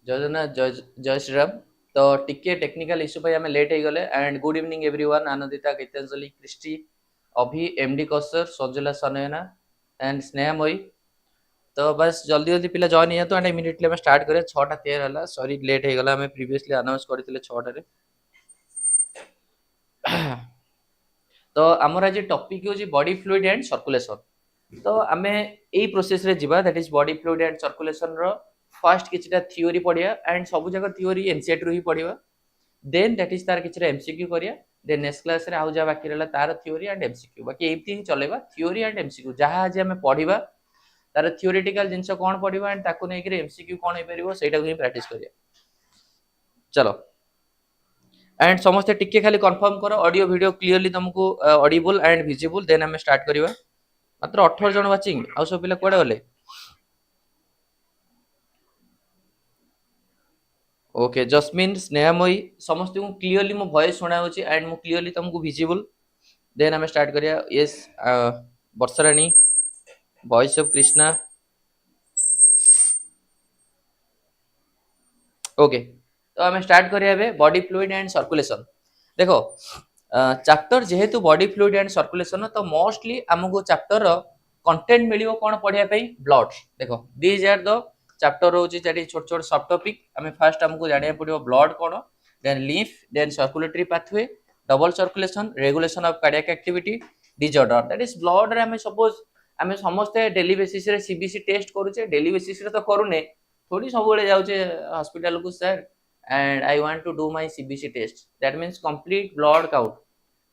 जय जय श्री राम। तो टिके टेक्निकल इश्यू पे हमें लेट हो गले। And good evening everyone. Anandita, Gitanjali, Christy, Abhi, MD Kausar, Sajula, Sanayana and Snehamayi. तो बस जल्दी जल्दी पिला जॉइन हो तो एंड इमीडिएटली हम स्टार्ट करें। 6:13 हला, सॉरी लेट हो गला। हमें प्रीवियसली अनाउंस करथिले 6 रे। तो हमर आज टॉपिक होची बॉडी फ्लूइड एंड सर्कुलेशन। तो आमे एई प्रोसेस रे जिबा, that is body fluid and circulation रो फर्स्ट किछटा थ्योरी पढिया एंड सब जगह थ्योरी एनसीईआरटी रो ही पढिबा। देन दैट इज तार किछटा एमसीक्यू करिया। देन नेक्स्ट क्लास रे आउ जा बाकी रहला तार थ्योरी एंड एमसीक्यू। बाकी एमती ही चलेबा, थ्योरी एंड एमसीक्यू जहां आज हमें पढिबा तार थ्योरेटिकल जिंस कोन पढिबा एंड ताको नै कि एमसीक्यू कोन हे परिबो सेटा को ही प्रैक्टिस करिया। चलो एंड समस्ते टिके खाली कंफर्म करो ऑडियो वीडियो क्लियरली तुमको ऑडिबल एंड विजिबल। देन हमें स्टार्ट करिबा। मात्र 18 जन वाचिंग, आउ सब पिला कोडे गले? ओके, जस्मिन, स्नेहमयी, समस्त को क्लियरली मो वॉइस सुना होची एंड मो क्लियरली तुमको विजिबल। देन हमें स्टार्ट करिया। Yes, Varsharani, voice of Krishna. Okay, तो हमें स्टार्ट करिया बे बॉडी फ्लूइड एंड सर्कुलेशन। देखो चैप्टर जेहेतु बॉडी फ्लूइड एंड सर्कुलेशन, तो मोस्टली हमको चैप्टर रो कंटेंट मिलियो कोन पढिया पई? ब्लड। देखो दीज आर द चैप्टर होची जेटी छोट छोट सब टॉपिक। हमें फर्स्ट हमको जानिया पड़ियो ब्लड कोन, then lymph, then circulatory pathway, double circulation, regulation of cardiac activity, disorder. That is blood रे हमें सपोज हमें समस्त डेली बेसिस रे सीबीसी टेस्ट करूचे। डेली बेसिस रे तो करूने, थोड़ी सब बेले जाउचे हॉस्पिटल को sir and I want to do my CBC test. That means complete blood count,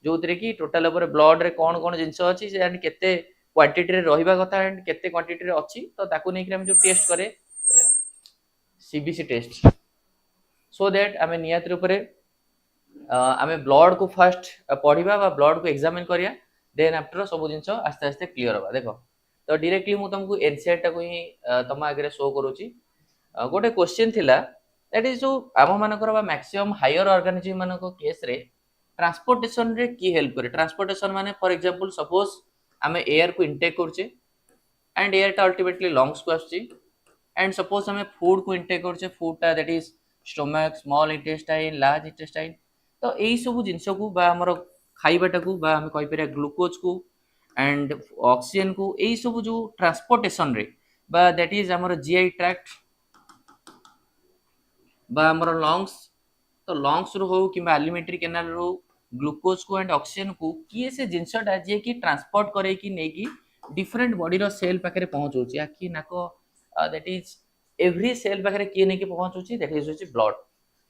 जो थरे की टोटल ऊपर ब्लड रे कोन कोन जिंस अछि से एंड केते क्वांटिटी रे रहिबा कथा एंड केते क्वांटिटी रे अछि, तो ताकू नै कि हम जो टेस्ट करे सीबीसी टेस्ट। सो दैट हमें नियत ऊपर हमें ब्लड को फर्स्ट पढ़िबा बा ब्लड को एग्जामिन करिया। देन आफ्टर सब जिंस आस्ते आस्ते क्लियर होबा। देखो तो डायरेक्टली मु तुमको एनसीईआरटी टा को ही तम आगे शो करूची। गोटे क्वेश्चन थिला, दैट इज जो आम मानकर बा मैक्सिमम हायर ऑर्गेनिज्म मानको केस रे ट्रांसपोर्टेशन रे की हेल्प करे। ट्रांसपोर्टेशन माने फॉर एग्जांपल सपोज हमें एयर को इनटेक करछे एंड एयर टा अल्टीमेटली लंग्स को आछी एंड सपोज हमें फूड को इनटेक करछे, फूड टा that is stomach, small intestine, large intestine. तो एई सब जिंस को बा हमर खाइबाटा को बा हम कहि परिया ग्लूकोज को एंड ऑक्सीजन को, एई सब जो ट्रांसपोर्टेशन रे बा दैट इज हमर जीआई ट्रैक्ट बा हमर लंग्स, तो लंग्स रो हो कि एलिमेंटरी कैनाल रो ग्लूकोज को एंड ऑक्सीजन को किए से जिनसटा जे कि ट्रांसपोर्ट करे कि नै कि डिफरेंट बॉडी रो सेल पाखरे पहुंचोची। आखि नाको दैट इज एवरी सेल पाखरे किए नै कि पहुंचोची, दैट इज होची ब्लड।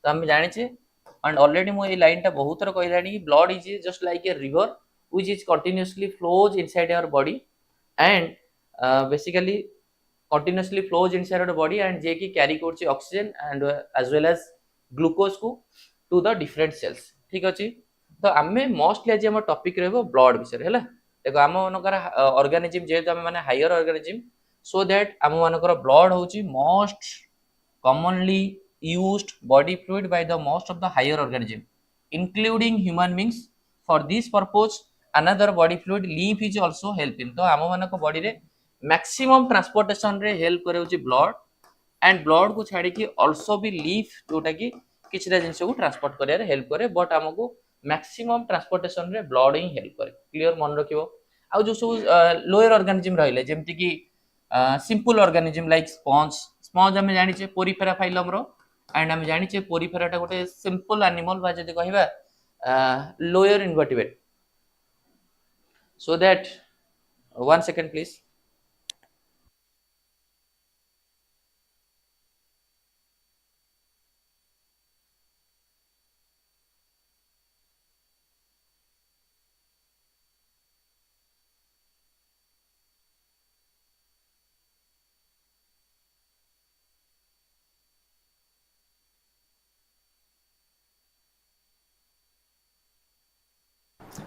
तो हम जानि छे एंड ऑलरेडी मो ए लाइन टा बहुत थर कहलानी कि blood is just like a river which is continuously flows inside our body and basically continuously flows inside our body and जे की carry करछि oxygen and as well as glucose को टू द डिफरेंट सेल्स। ठीक अछि, तो आमे mostly आज हम टॉपिक रहबो ब्लड विषय हैला। देखो आम मनकर ऑर्गेनिज्म जेहेतु आम माने हायर ऑर्गेनिज्म, सो दैट आम मनकर ब्लड होछि most commonly used body fluid by the most of the higher organism including human beings. For this purpose another body fluid lymph is also helping। तो आम मानक body रे maximum transportation रे help करे होची ब्लड एंड ब्लड को छाड़ी कि आल्सो भी लीफ जोटा कि किछरा जिंस को ट्रांसपोर्ट करे हेल्प करे, बट हमको मैक्सिमम ट्रांसपोर्टेशन रे ब्लड ही हेल्प करे। क्लियर मन रखिबो। आ जो सब लोअर ऑर्गेनिज्म रहले जेमति कि simple organism like sponge. Sponge हम जानि छे पोरिफेरा फाइलम रो एंड हम जानि छे पोरिफेरा टा गोटे सिंपल एनिमल बा जदी कहिबा lower invertebrate. So that one second please.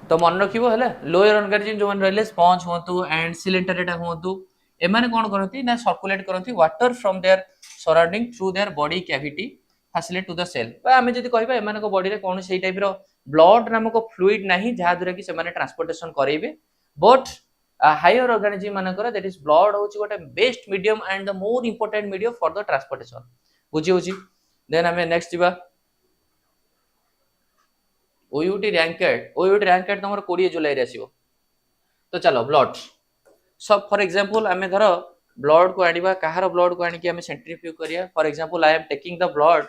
तो मन रखिबो हैला लोअर ऑर्गेनिज्म जो मन रहले स्पंज होतु एंड सिलेंटरेटा होतु, एमाने कोन करथि ना सर्कुलेट करथि water from their surrounding through their body cavity facility to the cell. बा हमें जदी कहबा एमाने को बॉडी रे कोन सेही टाइप रो ब्लड नामक फ्लूइड नाही जहा द्वारा कि से माने ट्रांसपोर्टेशन करेबे, बट हायर ऑर्गेनिज्म मानकर दैट इज ब्लड होची गोटे best medium and the more important medium for the transportation. बुझी होची देन हमें नेक्स्ट जीवा ओयूटी रैंकेड तमर 20 जुलाई रे आसीबो तो चलो ब्लड सब फॉर एग्जांपल आमे धर ब्लड को आनिबा कहार ब्लड को आनी कि आमे सेंट्रीफ्यूज करिया for example I am taking the blood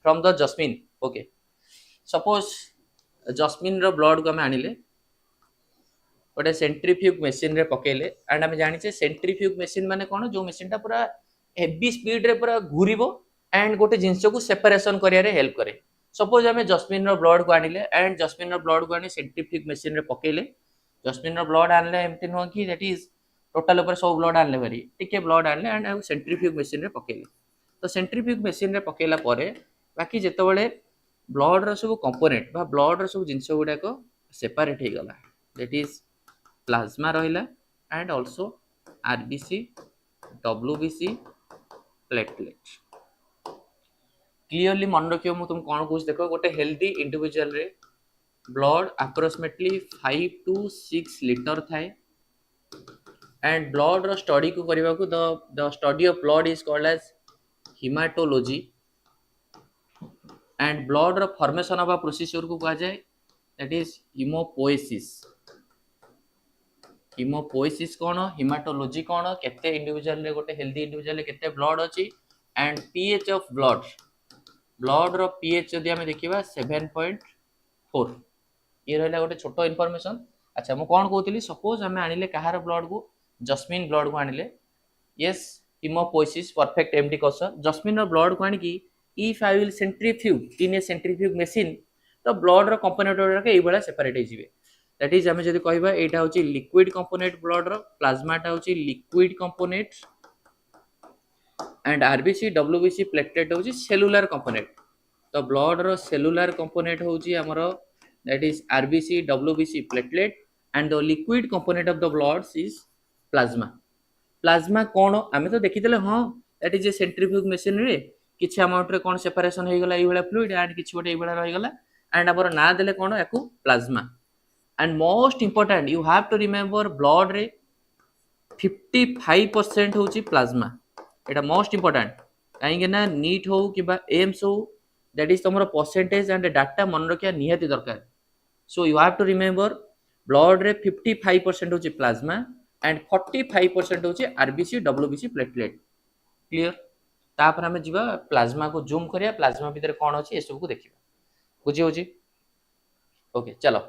from the Jasmine okay suppose Jasmine रो ब्लड को आमे आनिले गोटे सेंट्रीफ्यूज मशीन रे पकेले एंड आमे जानिचे सेंट्रीफ्यूज मशीन माने कोन जो मशीन टा पूरा हेवी स्पीड रे पूरा घूरिबो एंड गोटे जिंस को सेपरेशन करिया रे हेल्प करे सपोज आमे जस्मिन रो ब्लड को आनिले एंड जस्मिन रो ब्लड को आनी सेंट्रीफ्यूज मशीन रे पकेले जस्मिन रो ब्लड आनले एमती नो कि दैट इज टोटल ऊपर सब ब्लड आनले भरी टिके ब्लड आनले एंड आ सेंट्रीफ्यूज मशीन रे पकेले तो सेंट्रीफ्यूज मशीन रे पकेला परे बाकी जेतेबेले ब्लड रो सब कंपोनेंट बा ब्लड रो सब जिंस गुडा को सेपरेट हे गला दैट इज प्लाज्मा रहिला and also RBC WBC platelet clearly मन रखियो मु तुम कोन कुछ देखो गोटे हेल्दी इंडिविजुअल रे ब्लड अप्रोक्सीमेटली 5 टू 6 लीटर थाए एंड ब्लड रो स्टडी को करबा को the study of blood is called as haematology and blood रो फॉर्मेशन ऑफ प्रोसीजर को कहा जाए दैट इज हिमोपोएसिस कौन हिमाटोलॉजी कौन केते इंडिविजुअल रे गोटे हेल्दी इंडिविजुअल रे केते ब्लड अछि एंड पीएच ऑफ ब्लड रो पीएच यदि हमें देखिबा 7.4 ये रहला गोटे छोटो इन्फॉर्मेशन अच्छा मु कोन कहउतली सपोज हमें आनिले कहार ब्लड को जस्मिन ब्लड को आनिले यस हिमोपोएसिस परफेक्ट एमडी क्वेश्चन जस्मिन रो ब्लड को आनी की if I will centrifuge in A centrifuge machine तो ब्लड रो कंपोनेंट के एई बळा सेपरेट हे जिवे दैट इज हमें जदि कहबा एटा होची लिक्विड कंपोनेंट ब्लड रो प्लाज्मा टा होची liquid component and RBC WBC platelet होची सेलुलर कंपोनेंट तो ब्लड रो सेलुलर कंपोनेंट होची हमरो that is RBC WBC platelet and the liquid component of the blood is plasma कोन आमे तो देखितले हां that is a centrifuge machine रे किछि अमाउंट रे कोन सेपरेशन हे गला ए वाला फ्लूइड एंड किछि गोटे ए वाला रहि गला एंड हमर ना देले कोन याकू plasma and most important you have to remember blood रे 55% होची प्लाज्मा एटा मोस्ट इंपोर्टेंट काहे ना नीट हो किबा एम्स हो दैट इज तमरो परसेंटेज एंड डाटा मन रखिया निहाती दरकार so you have to remember blood रे 55% होची प्लाज्मा एंड 45% होची आरबीसी डब्ल्यूबीसी प्लेटलेट क्लियर तापर हमें जीवा प्लाज्मा को जूम करिया प्लाज्मा भीतर कोन अछि ए सब को देखिबा बुझी होची ओके चलो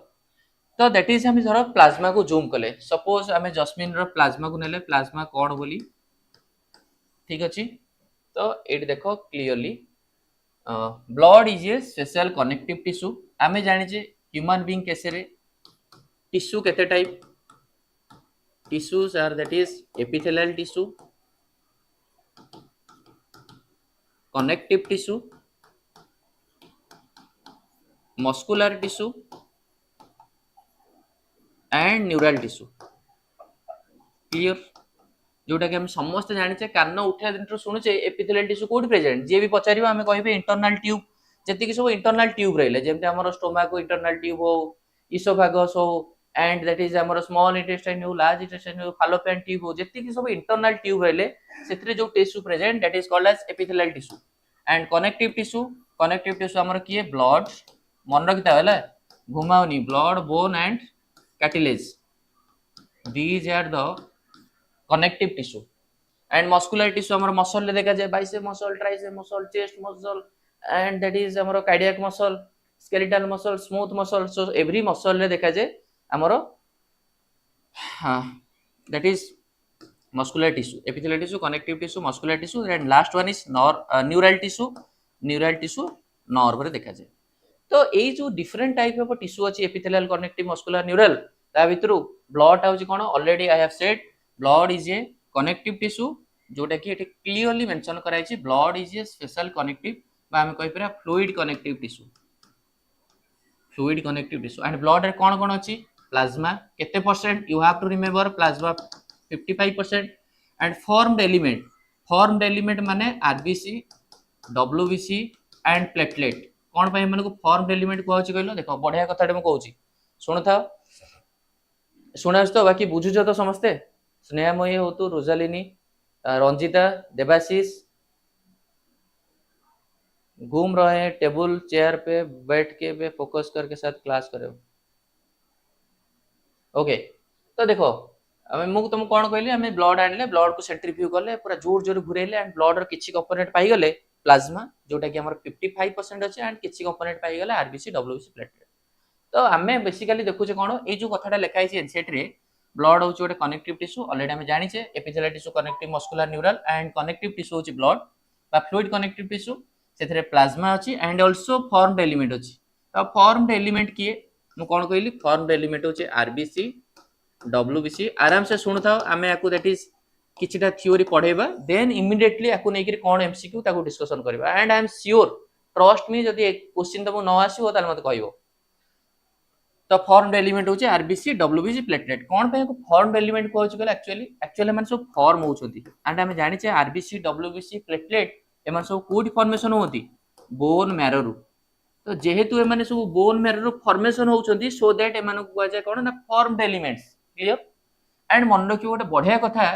तो दैट इज हम धर प्लाज्मा को जूम कले सपोज हमें जस्मिन रो प्लाज्मा को नेले प्लाज्मा कोन बोली ठीक अछि तो एट देखो clearly blood is a special connective tissue आमे जानि जे ह्यूमन बीइंग कैसे रे टिश्यू केते type tissues are that is epithelial tissue connective tissue muscular tissue and neural tissue clear जोटा कि हम समस्त जानिचे कान उठा दिन शुणुचे एपिथेलियल टिश्यू कोड प्रेजेंट जे भी पचारिबा हमें कहबे इंटरनल ट्यूब जति कि सब इंटरनल ट्यूब रहले जेमते हमर स्टोमक को इंटरनल ट्यूब हो इसोफेगस हो एंड दैट इज हमर स्मॉल इंटेस्टाइन हो लार्ज इंटेस्टाइन हो फैलोपियन ट्यूब हो जति कि सब इंटरनल ट्यूब रहले सेतरे जो tissue present that is called as epithelial tissue and connective tissue हमर किए ब्लड मन रखिता हला घुमाउनी blood bone and cartilage these are the connective tissue and muscular tissue हमर मसल ले देखा जाए bicep muscle tricep muscle chest muscle and that is हमर cardiac muscle skeletal muscle smooth muscle so every muscle ले देखा जाए हमर हां that is muscular tissue epithelial tissue connective tissue muscular tissue and last one is neural tissue nerve रे देखा जाए तो एई जो डिफरेंट टाइप ऑफ टिश्यू अछि एपिथेलियल कनेक्टिव मस्कुलर न्यूरल ता भितरु ब्लड हाउस कोन already I have said blood is a connective tissue जोटा कि एटे क्लियरली मेंशन कराई छि blood is a special connective बा हम कहि परा fluid connective tissue and blood रे कोन अछि प्लाज्मा केते percent you have to remember plasma 55% and formed element माने आरबीसी डब्ल्यूबीसी एंड प्लेटलेट कौन पाई मन को फॉर्म एलिमेंट को होची कहलो देखो बढ़िया कथाटे म कहूची सुनथा सुनास तो बाकी बुझुछ तो समस्ते स्नेहमयी हो तू रोजालिनी रंजिता देवाशीष घूम रहे हैं टेबल चेयर पे बैठ के पे फोकस करके साथ क्लास करे ओके तो देखो आमे मु तुम कौन कहली आमे ब्लड आनले ब्लड को सेंट्रीफ्यूज कले पूरा जोर जोर घुरेले एंड ब्लड रो किछि कंपोनेंट पाई गले प्लाज्मा जोटा कि हमर 55% अछि एंड किछि कंपोनेंट पाई गले आरबीसी डब्ल्यूबीसी प्लेटलेट तो आमे बेसिकली देखुचे कोन ए जो कथाटा लिखा है एनसेट रे ब्लड होची गोटे कनेक्टिव टिश्यू ऑलरेडी हमें जानिचे epithelial tissue connective muscular neural and connective tissue होची ब्लड बा फ्लूइड कनेक्टिव टिश्यू सेथरे प्लाज्मा अछि एंड आल्सो फॉर्म्ड एलिमेंट अछि तो फॉर्म्ड एलिमेंट किए मु कोन कहली फॉर्म्ड एलिमेंट होची आरबीसी डब्ल्यूबीसी आराम से सुनु थाओ आमे याकू दैट इज किछिटा थ्योरी पढेबा देन इमीडिएटली याकू नै कि कोन एमसीक्यू ताकू डिस्कशन करबा and I am sure trust me जदी क्वेश्चन तमो न आसीबो ताल मते कहइबो तो फॉर्म्ड एलिमेंट होचे आरबीसी डब्ल्यूबीसी प्लेटलेट कोन पे फॉर्म्ड एलिमेंट को होचे एक्चुअली मन सब फॉर्म होचोंती एंड हमें जानि छे आरबीसी डब्ल्यूबीसी प्लेटलेट एमन सब कोडी फॉर्मेशन होती बोन मैरो रु तो जेहेतु एमाने सब बोन मैरो रु फॉर्मेशन होचोंती सो दैट एमान को कहै कोन ना फॉर्म्ड एलिमेंट्स क्लियर एंड मन रखियो गोटे बढ़िया कथा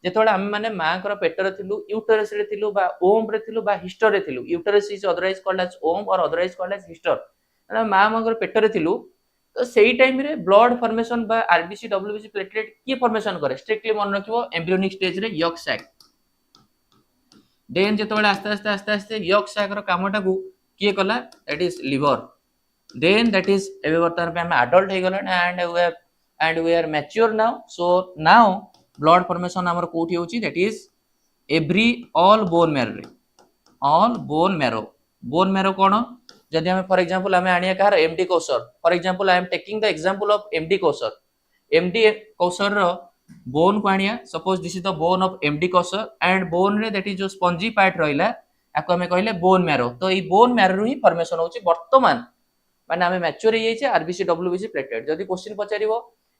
जेतोले हम माने मां कर पेटर थिलु यूटरस रे थिलु बा ओम रे थिलु बा हिस्टर रे थिलु uterus is otherwise called as womb और अदरवाइज कॉल्ड एज हिस्टर मां मगर पेटर रे थिलु तो सही टाइम रे ब्लड फॉर्मेशन बा आरबीसी डब्ल्यूबीसी प्लेटलेट की फॉर्मेशन करे स्ट्रिक्टली मन रखिबो एम्ब्रियोनिक स्टेज रे यॉक सैक देन जेतोले आस्ते आस्ते आस्ते आस्ते यॉक सैक रो कामटा को की कला दैट इज लिवर देन दैट इज एबे वर्तमान पे हम एडल्ट हे गलन and we are mature now so now blood formation हमर कोठी होची that is every all bone marrow कोन जदि हमें फॉर एग्जांपल हमें आनिया कहार MD Kausar for example I am taking the example of MD Kausar रो बोन को आनिया suppose this is the bone of MD Kausar and bone रे दैट इज जो स्पंजी पार्ट रहिला आको हमें कहले बोन मैरो तो ई बोन मैरो रु ही फॉर्मेशन होची वर्तमान माने हमें मैच्योर हे जाइछे आरबीसी डब्ल्यूबीसी प्लेटलेट जदि क्वेश्चन पचारिबो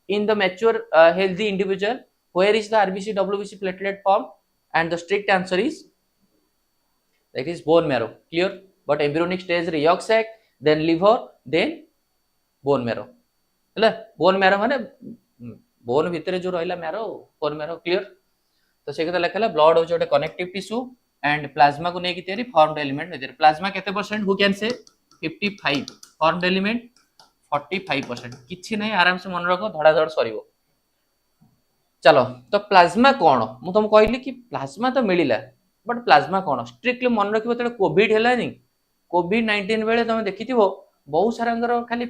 in the mature healthy individual where is the RBC WBC platelet formed and the strict answer is that is bone marrow clear but embryonic stage रे yolk sac then liver then bone marrow ହେଲା bone marrow माने bone भितरे जो रहला marrow bone marrow clear तो से कथा लिखला blood हो Jote connective tissue and plasma को नै कि तयारी formed element नै plasma केते percent who can say 55 formed element 45% किछि नै आराम से मन रखो धड़ा धड़ सरीबो चलो तो प्लाज्मा कौन मु तुम कहली कि प्लाज्मा तो मिलिला बट प्लाज्मा कौन स्ट्रिक्टली मन रखिबो त कोविड हेलानी कोविड 19 बेले तुम देखिथिबो बहुत सारा खाली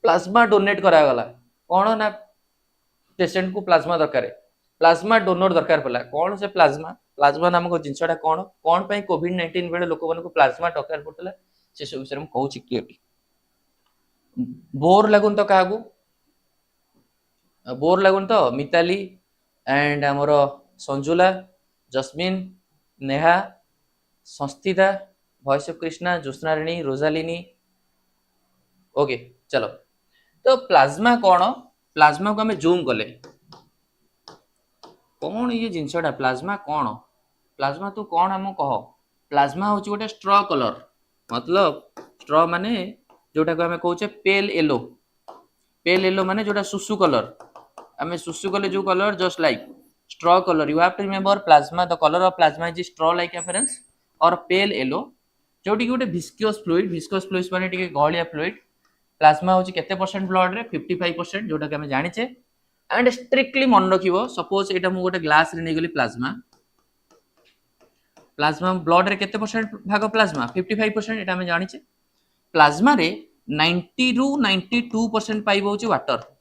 प्लाज्मा डोनेट करा गला कौन ना पेशेंट को प्लाज्मा दरकार प्लाज्मा डोनर दरकार पला कौन से प्लाज्मा नामक जिनसटा कौन पे कोविड 19 बेले लोक मन को प्लाज्मा दरकार पड़तला से सब विषय में कहू छी क्लियरली बोर लागुन तो कागु बोर लागुन तो मिताली एंड आमर संजुला जस्मिन नेहा संस्थिता वॉइस ऑफ कृष्णा ज्योत्सनारिणी रोजालिनी ओके चलो तो प्लाज्मा कौन प्लाज्मा को हमें जूम कले कौन ये जिनसटा प्लाज्मा तू कौन हम कह प्लाज्मा हूँ गोटे स्ट्र कलर मतलब स्ट्र माने जोटा को हमें कहूचे पेल येलो माने जोटा सुसु कलर हमें सुसु कले जो colour just like straw colour you have to remember plasma the colour of plasma is straw like appearance और पेल येलो जोटी गोटे विस्कोस फ्लूइड माने टिके गहलिया फ्लूइड प्लाज्मा होची केते परसेंट ब्लड रे 55% जोटा कि हमें जानिचे एंड स्ट्रिक्टली मन रखिबो सपोज एटा मु गोटे ग्लास रे नै गली प्लाज्मा ब्लड रे केते परसेंट भाग प्लाज्मा 55% एटा हमें जानिचे प्लाज्मा रे 90 रु 92% पाइबो होची water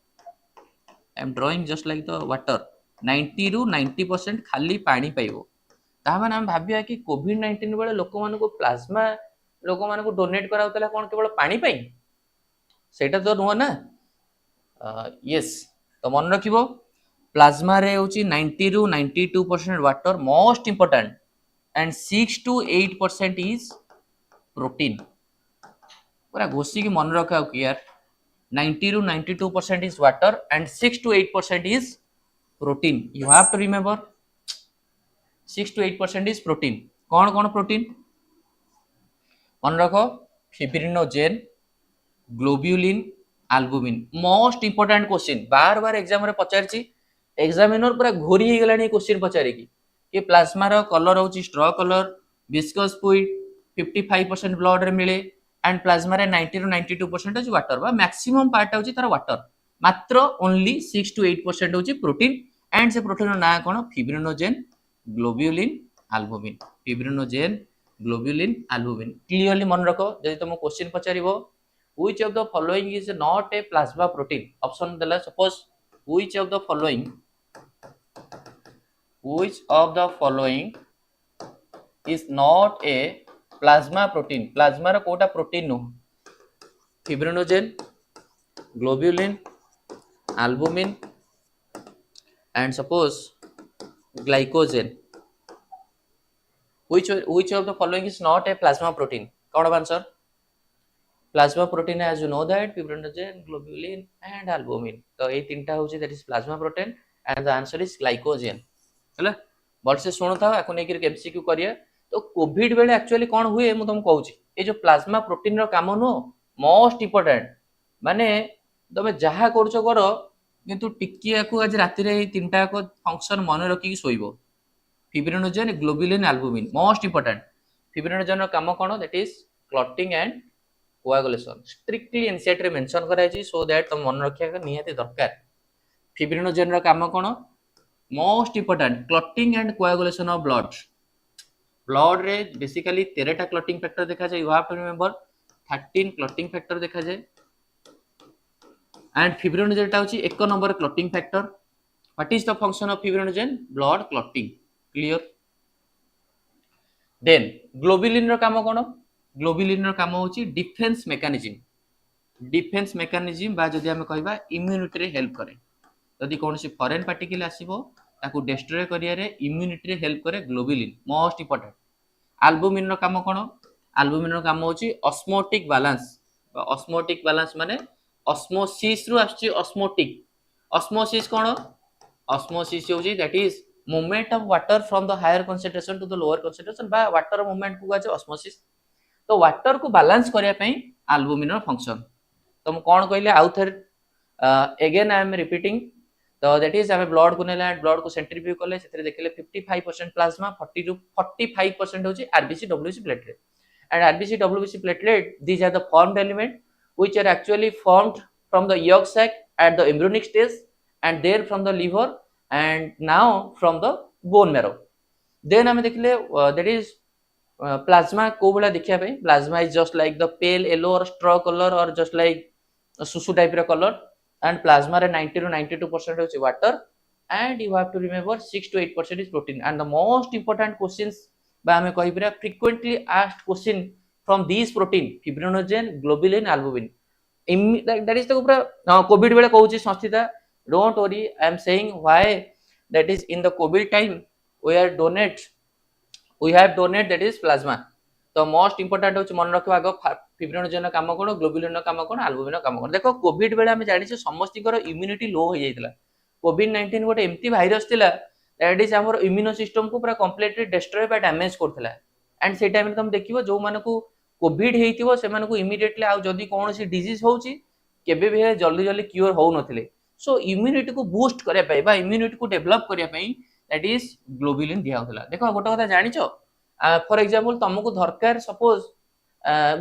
I am drawing just like the water 90 रु 90% खाली पानी पाइबो ता माने हम भाबिया कि कोविड 19 बेले लोक मान को प्लाज्मा लोक मान को डोनेट कराउतला कोन केवल पानी पाई सेटा तो नुह ना यस तो मन रखिबो प्लाज्मा रे होची 90 रु 92% water most important and 6 to 8% is protein पूरा घोसी की मन रखा कि यार 90 to 92% is water and 6 to 8% is protein. You have to remember 6 to 8% is protein. कौन प्रोटीन मन रखो fibrinogen globulin albumin most important question बार बार एग्जाम रे पचारची एग्जामिनर पूरा घोरी हे गलानी क्वेश्चन पचारे कि प्लाज्मा रो कलर होची straw colour viscous fluid 55% blood रे मिले एंड प्लाज्मा रे 90 ରୁ 92% होची वाटर बा मैक्सिमम पार्ट होची तार वाटर मात्र ओनली 6 to 8% होची प्रोटीन एंड से प्रोटीन रो ना कोन fibrinogen globulin albumin fibrinogen globulin albumin clearly मन रखो जदि तुम क्वेश्चन पचारिबो which of the following is not a plasma protein option देला suppose which of the following is not a plasma protein plasma रा कोटा प्रोटीन नो fibrinogen globulin albumin and suppose glycogen which of the following is not a plasma protein कौन answer plasma protein as you know that fibrinogen globulin and albumin तो ये तीनटा होची that is plasma protein and the answer is glycogen हैला बल से सुनो था ako नेकी एमसीक्यू करिया तो कोविड बेले एक्चुअली कोन हुए मु तुम कहूची ए जो प्लाज्मा प्रोटीन रो काम नो मोस्ट इंपोर्टेंट माने तमे जहा करछो करो किंतु टिकिया को आज राति रे तीनटा को फंक्शन मन रखी सोइबो fibrinogen globulin albumin most important fibrinogen रो काम कोन that is clotting and coagulation strictly NCERT रे मेंशन करा छी सो दैट तुम मन रखिया का निहाती दरकार fibrinogen रो काम कोन most important clotting and coagulation of blood रे बेसिकली 13 टा क्लॉटिंग फैक्टर देखा जाय you have to remember 13 clotting factor देखा जाय एंड fibrinogen टा होची एक number clotting factor what is the function of fibrinogen blood clotting clear then globulin रो काम कोन ग्लोबुलिन रो काम होची डिफेंस मेकानिज्म बा जदि हम कहबा इम्यूनिटी रे हेल्प करे जदि कोनसी फॉरेन पार्टिकल आसीबो ताकू डिस्ट्रॉय करिया रे इम्यूनिटी रे हेल्प करे ग्लोबुलिन मोस्ट इंपोर्टेंट एल्बुमिन रो काम कोन एल्बुमिन रो काम होची ऑस्मोटिक बैलेंस माने ऑस्मोसिस रु आछि ऑस्मोसिस कोन ऑस्मोसिस होची that is movement of water from the higher concentration to the lower concentration बा वाटर मूवमेंट को गाजे ऑस्मोसिस तो वाटर को बैलेंस करिया पई एल्बुमिन रो फंक्शन तो हम कोन कहले आउथर अगेन आई एम रिपीटिंग तो दैट इज हमें ब्लड को नेला ब्लड को सेंट्रीफ्यूज करले सेतरे देखले 55% प्लाज्मा 40 टू 45% होची RBC WBC platelet and RBC WBC platelet these are the formed element which are actually formed from the yolk sac at the embryonic stage and there from the liver and now from the bone marrow then हमें देखले that is plasma को बला देखिया पे plasma is just like the pale yellow और straw colour और just like सुसु type रे colour and plasma re 90 to 92% is water and you have to remember 6 to 8% is protein and the most important questions by hame kahibra frequently asked question from these protein fibrinogen globulin albumin that is the pura covid bele कहूची संस्थिता don't worry I am saying why that is in the covid time we have donate that is plasma तो most important होची मन रखबा आगो fibrinogen काम कोन globulin काम कोन albumin काम कोन देखो कोविड बेले हम जानि छ समस्तिकर इम्यूनिटी लो हो जाइतला कोविड 19 गोटे एम्ति वायरस थिला दैट इज हमर इम्यूनो सिस्टम को पूरा कंप्लीटली डिस्ट्रॉय बा डैमेज करथिला एंड से टाइम रे तुम देखिबो जो मानको कोविड हेइतिबो से मानको इमीडिएटली आ जदी कोनोसी डिजीज होउची केबे भी जल्दी क्यूर हो नथिले सो इम्यूनिटी को बूस्ट करे पई बा इम्यूनिटी को डेवलप करे पई दैट इज ग्लोबुलिन दिया होतला देखो गोटे कथा जानि छ फॉर एग्जांपल तुमको दरकार सपोज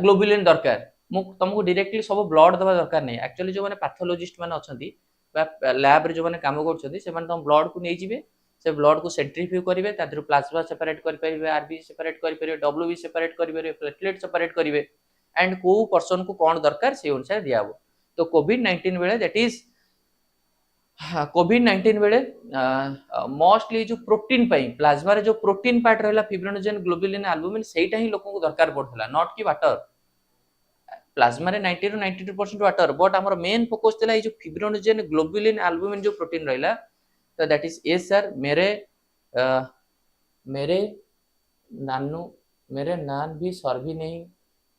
ग्लोबुलिन दरकार तुमको डायरेक्टली सब ब्लड दबा दरकार नहीं एक्चुअली जो माने पैथोलॉजिस्ट माने अछंती बा लैब रे जो माने काम करछंती से माने तुम ब्लड को नै जिवे से ब्लड को सेंट्रीफ्यूज करिवे तादर प्लाज्मा सेपरेट करि परिबे आरबी सेपरेट करि परिबे डब्ल्यूबी सेपरेट करि परिबे प्लेटलेट सेपरेट करिवे एंड को पर्सन को कोन दरकार से अनुसार दियाबो तो कोविड 19 बेले दैट इज कोविड 19 बेले मोस्टली जो प्रोटीन पाई प्लाज्मा रे जो प्रोटीन पार्ट रहला फिब्रिनोजेन ग्लोबुलिन एल्बुमिन सेटा ही लोगन को दरकार पड़थला नॉट कि वाटर प्लाज्मा रे 90 टू 92% वाटर बट हमर मेन फोकस थला जो फिब्रिनोजेन ग्लोबुलिन एल्बुमिन जो प्रोटीन रहला तो दैट इज यस सर मेरे नान भी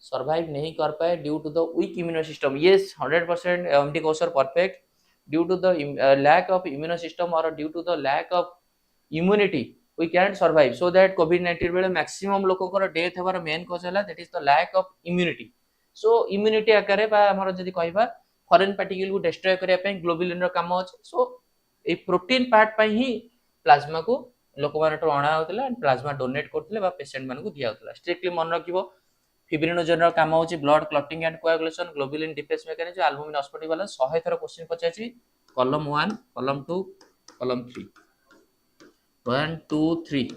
सर्वाइव नहीं कर पाए due to the weak immuno system yes 100% MD Kausar perfect due to the lack of immune system or due to the lack of immunity we can't survive so that covid-19 बेले maximum लोक को death हबार main cause हला that is the lack of immunity so immunity आकारे बा हमर जदी कहबा foreign particle को डिस्ट्रॉय करिया पे ग्लोबुलिन रो काम अछि so ए प्रोटीन पार्ट पई ही प्लाज्मा को लोक माने तो अणा होतला प्लाज्मा डोनेट करथले बा पेशेंट मान को दिया होतला स्ट्रिक्टली मन रखिबो फिब्रिनोजेन रो काम होची blood clotting and coagulation, globulin defence mechanism, albumin osmotic balance. 100 थर क्वेश्चन पचाची कॉलम 1 कॉलम 2 कॉलम 3 1 2 3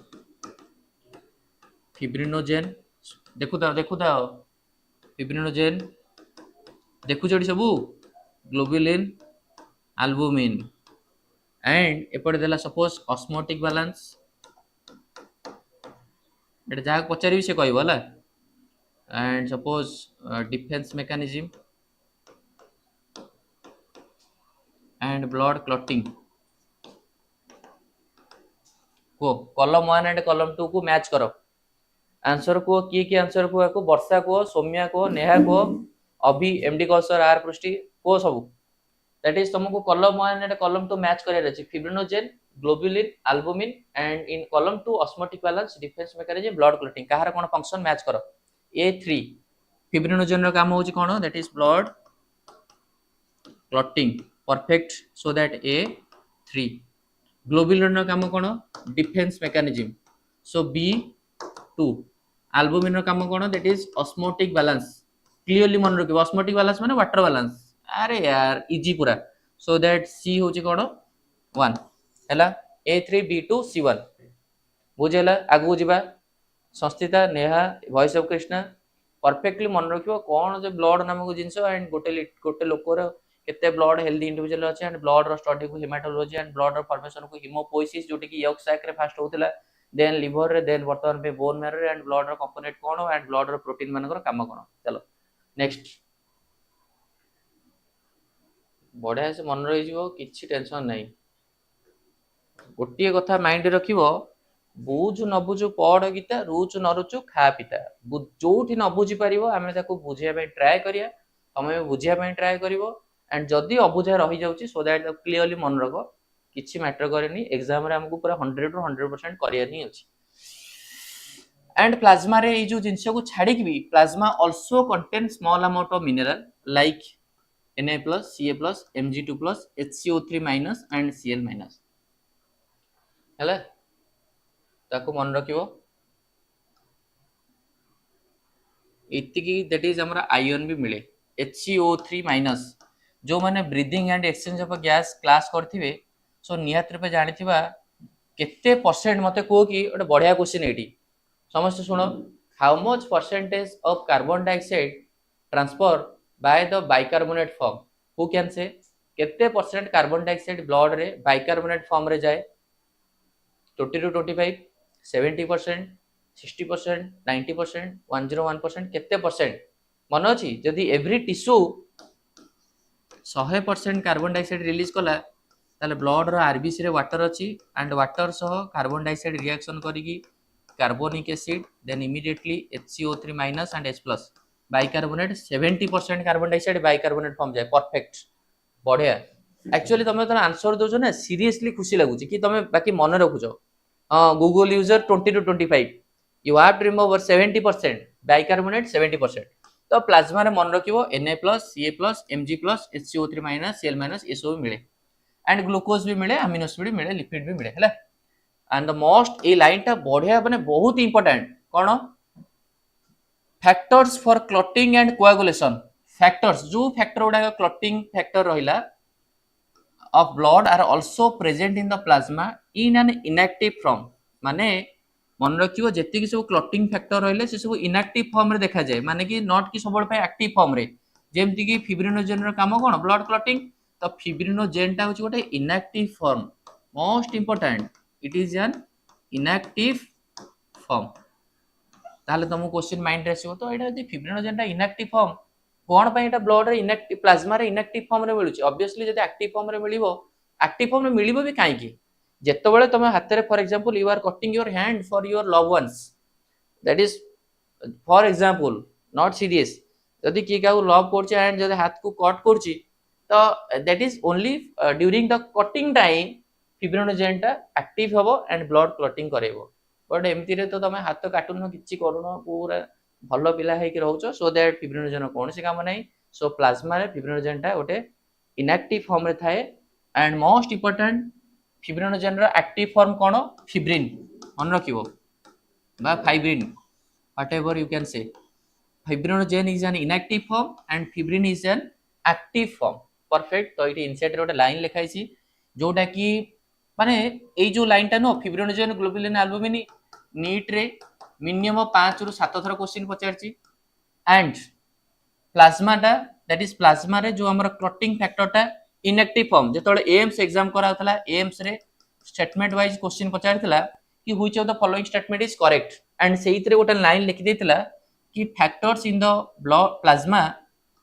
फिब्रिनोजेन देखु था फिब्रिनोजेन देखु जोडी सब ग्लोबुलिन एल्बुमिन एंड एपटे देला सपोज ऑस्मोटिक बैलेंस एटा जहा पचारि से कहबो हला and suppose defence mechanism and blood clotting को कॉलम 1 एंड कॉलम 2 को मैच करो आंसर को किए आंसर को वर्षा को सौम्या को नेहा को अभी एमडी कौशर आर पृष्टि को सब दैट इज तुमको कॉलम 1 एंड कॉलम 2 मैच करियर अछि fibrinogen globulin albumin and in column 2 osmotic balance defence mechanism blood clotting कहार कोन फंक्शन मैच करो A3 फिब्रिनोजेन रो काम होची कोन that is blood clotting perfect so that A3 globulin रो काम कोन defence mechanism so B2 albumin रो काम कोन that is osmotic balance clearly मन रखिबो ऑस्मोटिक बैलेंस माने वाटर बैलेंस अरे यार इजी पूरा सो दैट C होची कोन 1 हैला A3 B2 C1 बुझेला आगु जिबा संस्थिता Neha voice of Krishna perfectly मन रखिबो कोन जे ब्लड नामक जिंस एंड गोटे लोकर केते ब्लड हेल्दी इंडिविजुअल अछि एंड ब्लड रो स्टडी को हेमाटोलॉजी एंड ब्लड रो फॉर्मेशन को हिमोपोइसिस जोटी की यॉर्क साइक रे फास्ट होतला देन लिवर रे देन वर्तमान पे बोन मैरो रे एंड ब्लड रो कंपोनेंट कोन एंड ब्लड रो प्रोटीन मानकर काम कोन चलो नेक्स्ट बढ़िया से मन रही जीवो किछि टेंशन नहीं गोटिए कथा माइंड रखिबो बुझु न बुझु पढ़ गीता रुचु न रुचु खा पिता जोठी न बुझी पारिबो आमे ताको बुझिया पे ट्राई करिया तमे बुझिया पे ट्राई करिवो एंड जदी अबुझा रही जाउची सो दैट क्लियरली मन रखो किछि मैटर करेनी एग्जाम रे हमको पूरा 100 टू 100% करिया नहीं अछि एंड प्लाज्मा रे ए जो जिंस को छाडी कि भी plasma also contain small amount of mineral like Na+, Ca+, Mg2+, HCO3- and Cl-। हैला ताको मन रखिबो इतिकी दैट इज हमरा आयरन भी मिले HCO3- जो माने breathing and exchange of gas class करथिबे सो नियत रूपे जानिथिबा केते परसेंट मते को कि ओटे बढ़िया क्वेश्चन एटी समस्त सुनो how much percentage of carbon dioxide transfer by the bicarbonate form who can से केते परसेंट कार्बन डाइऑक्साइड ब्लड रे बाइकार्बोनेट फॉर्म रे जाए 20 to 25 70% 60% 90% 101% केते परसेंट मन अछि जदि every tissue 100% carbon dioxide release कला ताले ब्लड रो आरबीसी रे वाटर अछि एंड वाटर सह कार्बन डाइऑक्साइड रिएक्शन करिकी carbonic acid then immediately HCO3- and H+ bicarbonate 70% carbon dioxide bicarbonate form जाए परफेक्ट बढ़िया एक्चुअली तमे तो आंसर दोछ ना सीरियसली खुशी लागुची कि तमे बाकी मन रखुछो Google user 20 to 25 you have to remove 70% bicarbonate 70% तो प्लाज्मा रे मन रखिबो Na+, Ca+, Mg+, HCO3- Cl- ये सब मिले एंड ग्लूकोज भी मिले अमीनो एसिड भी मिले लिपिड भी मिले हैला and the most A line टा बढ़िया माने बहुत important cone factors for clotting and coagulation factors जो फैक्टर उडा क्लॉटिंग फैक्टर रहिला of blood are also present in the plasma in an inactive form माने मन रखियो जेति कि सब क्लॉटिंग फैक्टर रहले से सब इनएक्टिव फॉर्म रे देखा जाय माने कि नॉट कि सबड़ पे एक्टिव फॉर्म रे जेमति कि फिब्रिनोजेन रो काम कोन ब्लड क्लॉटिंग तो फिब्रिनोजेन टा होची गोटे inactive form most important it is an inactive form ताले तुम क्वेश्चन माइंड रे आसीबो तो एटा जदि फिब्रिनोजेन टा इनएक्टिव फॉर्म कोन पे एटा ब्लड रे इनएक्टिव प्लाज्मा रे इनएक्टिव फॉर्म रे मिलुची ऑब्वियसली जदि एक्टिव फॉर्म रे मिलिबो एक्टिव फॉर्म रे मिलिबो भी काहे की जेतेबेले तुम हाथ रे for example you are cutting your hand for your love ones that is for example not serious जदि की का लव करछि एंड जदि हाथ को कट करछि तो that is only during the cutting time fibrinogen टा एक्टिव हबो एंड ब्लड क्लॉटिंग करेबो बट एमती रे तो तुम हाथ काटुन किछि करूनो पूरा भलो पिला है कि रहउछो सो दैट फिब्रिनोजेन कोन से काम नै सो प्लाज्मा रे फिब्रिनोजेन टा ओटे इनएक्टिव फॉर्म रे थाए एंड मोस्ट इंपोर्टेंट फिब्रिनोजेन रो एक्टिव फॉर्म कोन फिब्रिन मन रखिबो बा fibrin whatever you can say fibrinogen is an inactive form and fibrin is an active form. Perfect. तो ये इनसाइड रे गोटे लाइन लिखाई छी जोटा कि माने एई जो लाइन टा नो फिब्रिनोजेन ग्लोबुलिन एल्बुमिन नीट रे मिनिमम 5 रु 7 थर क्वेश्चन पचारची एंड प्लाज्मा टा दैट इज प्लाज्मा रे जो हमर क्लॉटिंग फैक्टर टा इनएक्टिव फॉर्म जेतोले एम्स एग्जाम कराउतला एम्स रे स्टेटमेंट वाइज क्वेश्चन पचारथिला कि which of the following statement is correct and सेहित रे गोटे लाइन लिखि देथिला कि factors in the blood plasma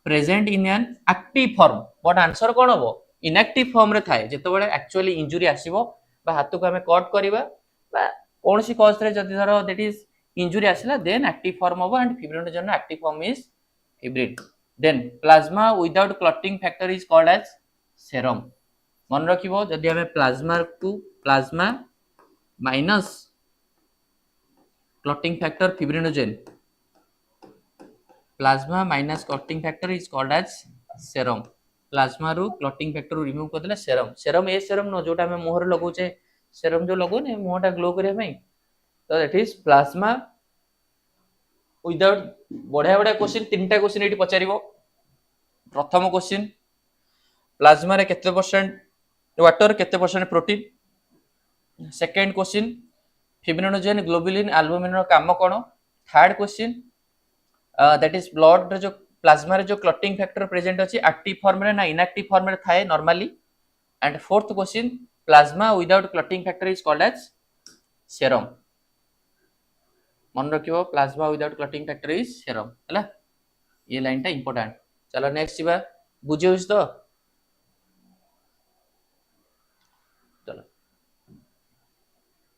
present in an active form but answer कोन हो इनएक्टिव फॉर्म रे थाए जेतोबेले एक्चुअली इंजुरी आसीबो बा हाथ को हमें कट करबा बा कोनसी कॉज रे जदि धर दैट इज इंजुरी आसिला देन एक्टिव फॉर्म हो and fibrinogen active form is fibrin then plasma without clotting factor is called as serum मन रखिबो जदि हमें plasma to plasma minus clotting factor fibrinogen plasma minus clotting factor is called as serum plasma रू clotting factor remove कर देला serum serum ए serum नो जोटा हमें मुंह रे लगौचे सेरम जो लगो ने मुंहटा ग्लो करे भाई तो दैट इज प्लाज्मा विदाउट बढ़िया बढ़िया क्वेश्चन तीनटा क्वेश्चन एटी पचारिबो प्रथम क्वेश्चन प्लाज्मा रे केते परसेंट वाटर केते percent protein second question fibrinogen globulin albumin रो काम कोन third question that is blood रे जो प्लाज्मा रे जो क्लॉटिंग फैक्टर प्रेजेंट अछि एक्टिव फॉर्म रे ना इनएक्टिव फॉर्म रे थाए normally and fourth question plasma without clotting factor is called as serum मन रखिबो plasma without clotting factor is serum हला ये लाइन टा इंपोर्टेंट चलो नेक्स्ट जीवा बुझियोस तो चलो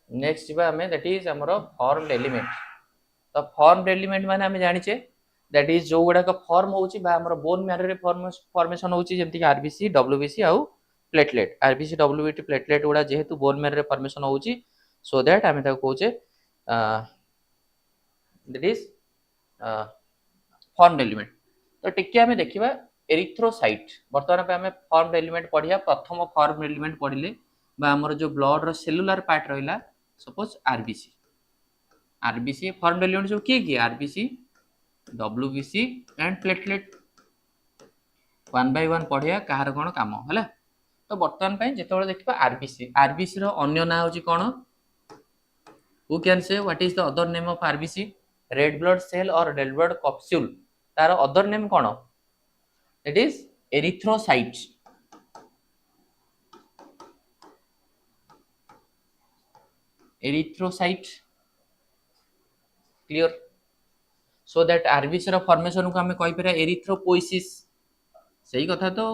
नेक्स्ट जीवा हमें दैट इज हमरो फॉर्म्ड एलिमेंट तो फॉर्म्ड एलिमेंट माने हमें जानि छे दैट इज जो गुडा का फॉर्म होउची बा हमरो बोन मैरो रे फॉर्मेशन होउची जेमति आरबीसी डब्ल्यूबीसी आउ प्लेटलेट आरबीसी डब्ल्यूबीटी प्लेटलेट गुडा जेहेतु बोन मैरो रे फॉर्मेशन होउची सो दैट हमें ताको कहूचे दैट इज फॉर्म्ड एलिमेंट तो टिके हमें देखिबा एरिथ्रोसाइट वर्तमान पे हमें फॉर्म्ड एलिमेंट पढिया प्रथम फॉर्म्ड एलिमेंट पढिले बा हमरो जो ब्लड रो सेलुलर पार्ट रहिला suppose RBC RBC formed element जो की RBC WBC and platelet one by one पढिया कहार कोन काम हला तो वर्तमान पे जेतोले देखिबा आरबीसी आरबीसी रो अन्य ना होची कोन who can say what is the other name of RBC red blood cell और रेड ब्लड कैप्सूल तार अदर नेम कोन it is erythrocyte erythrocyte clear so that RBC रो फॉर्मेशन को हमें कहि परा एरिथ्रोपोइसिस सही कथा तो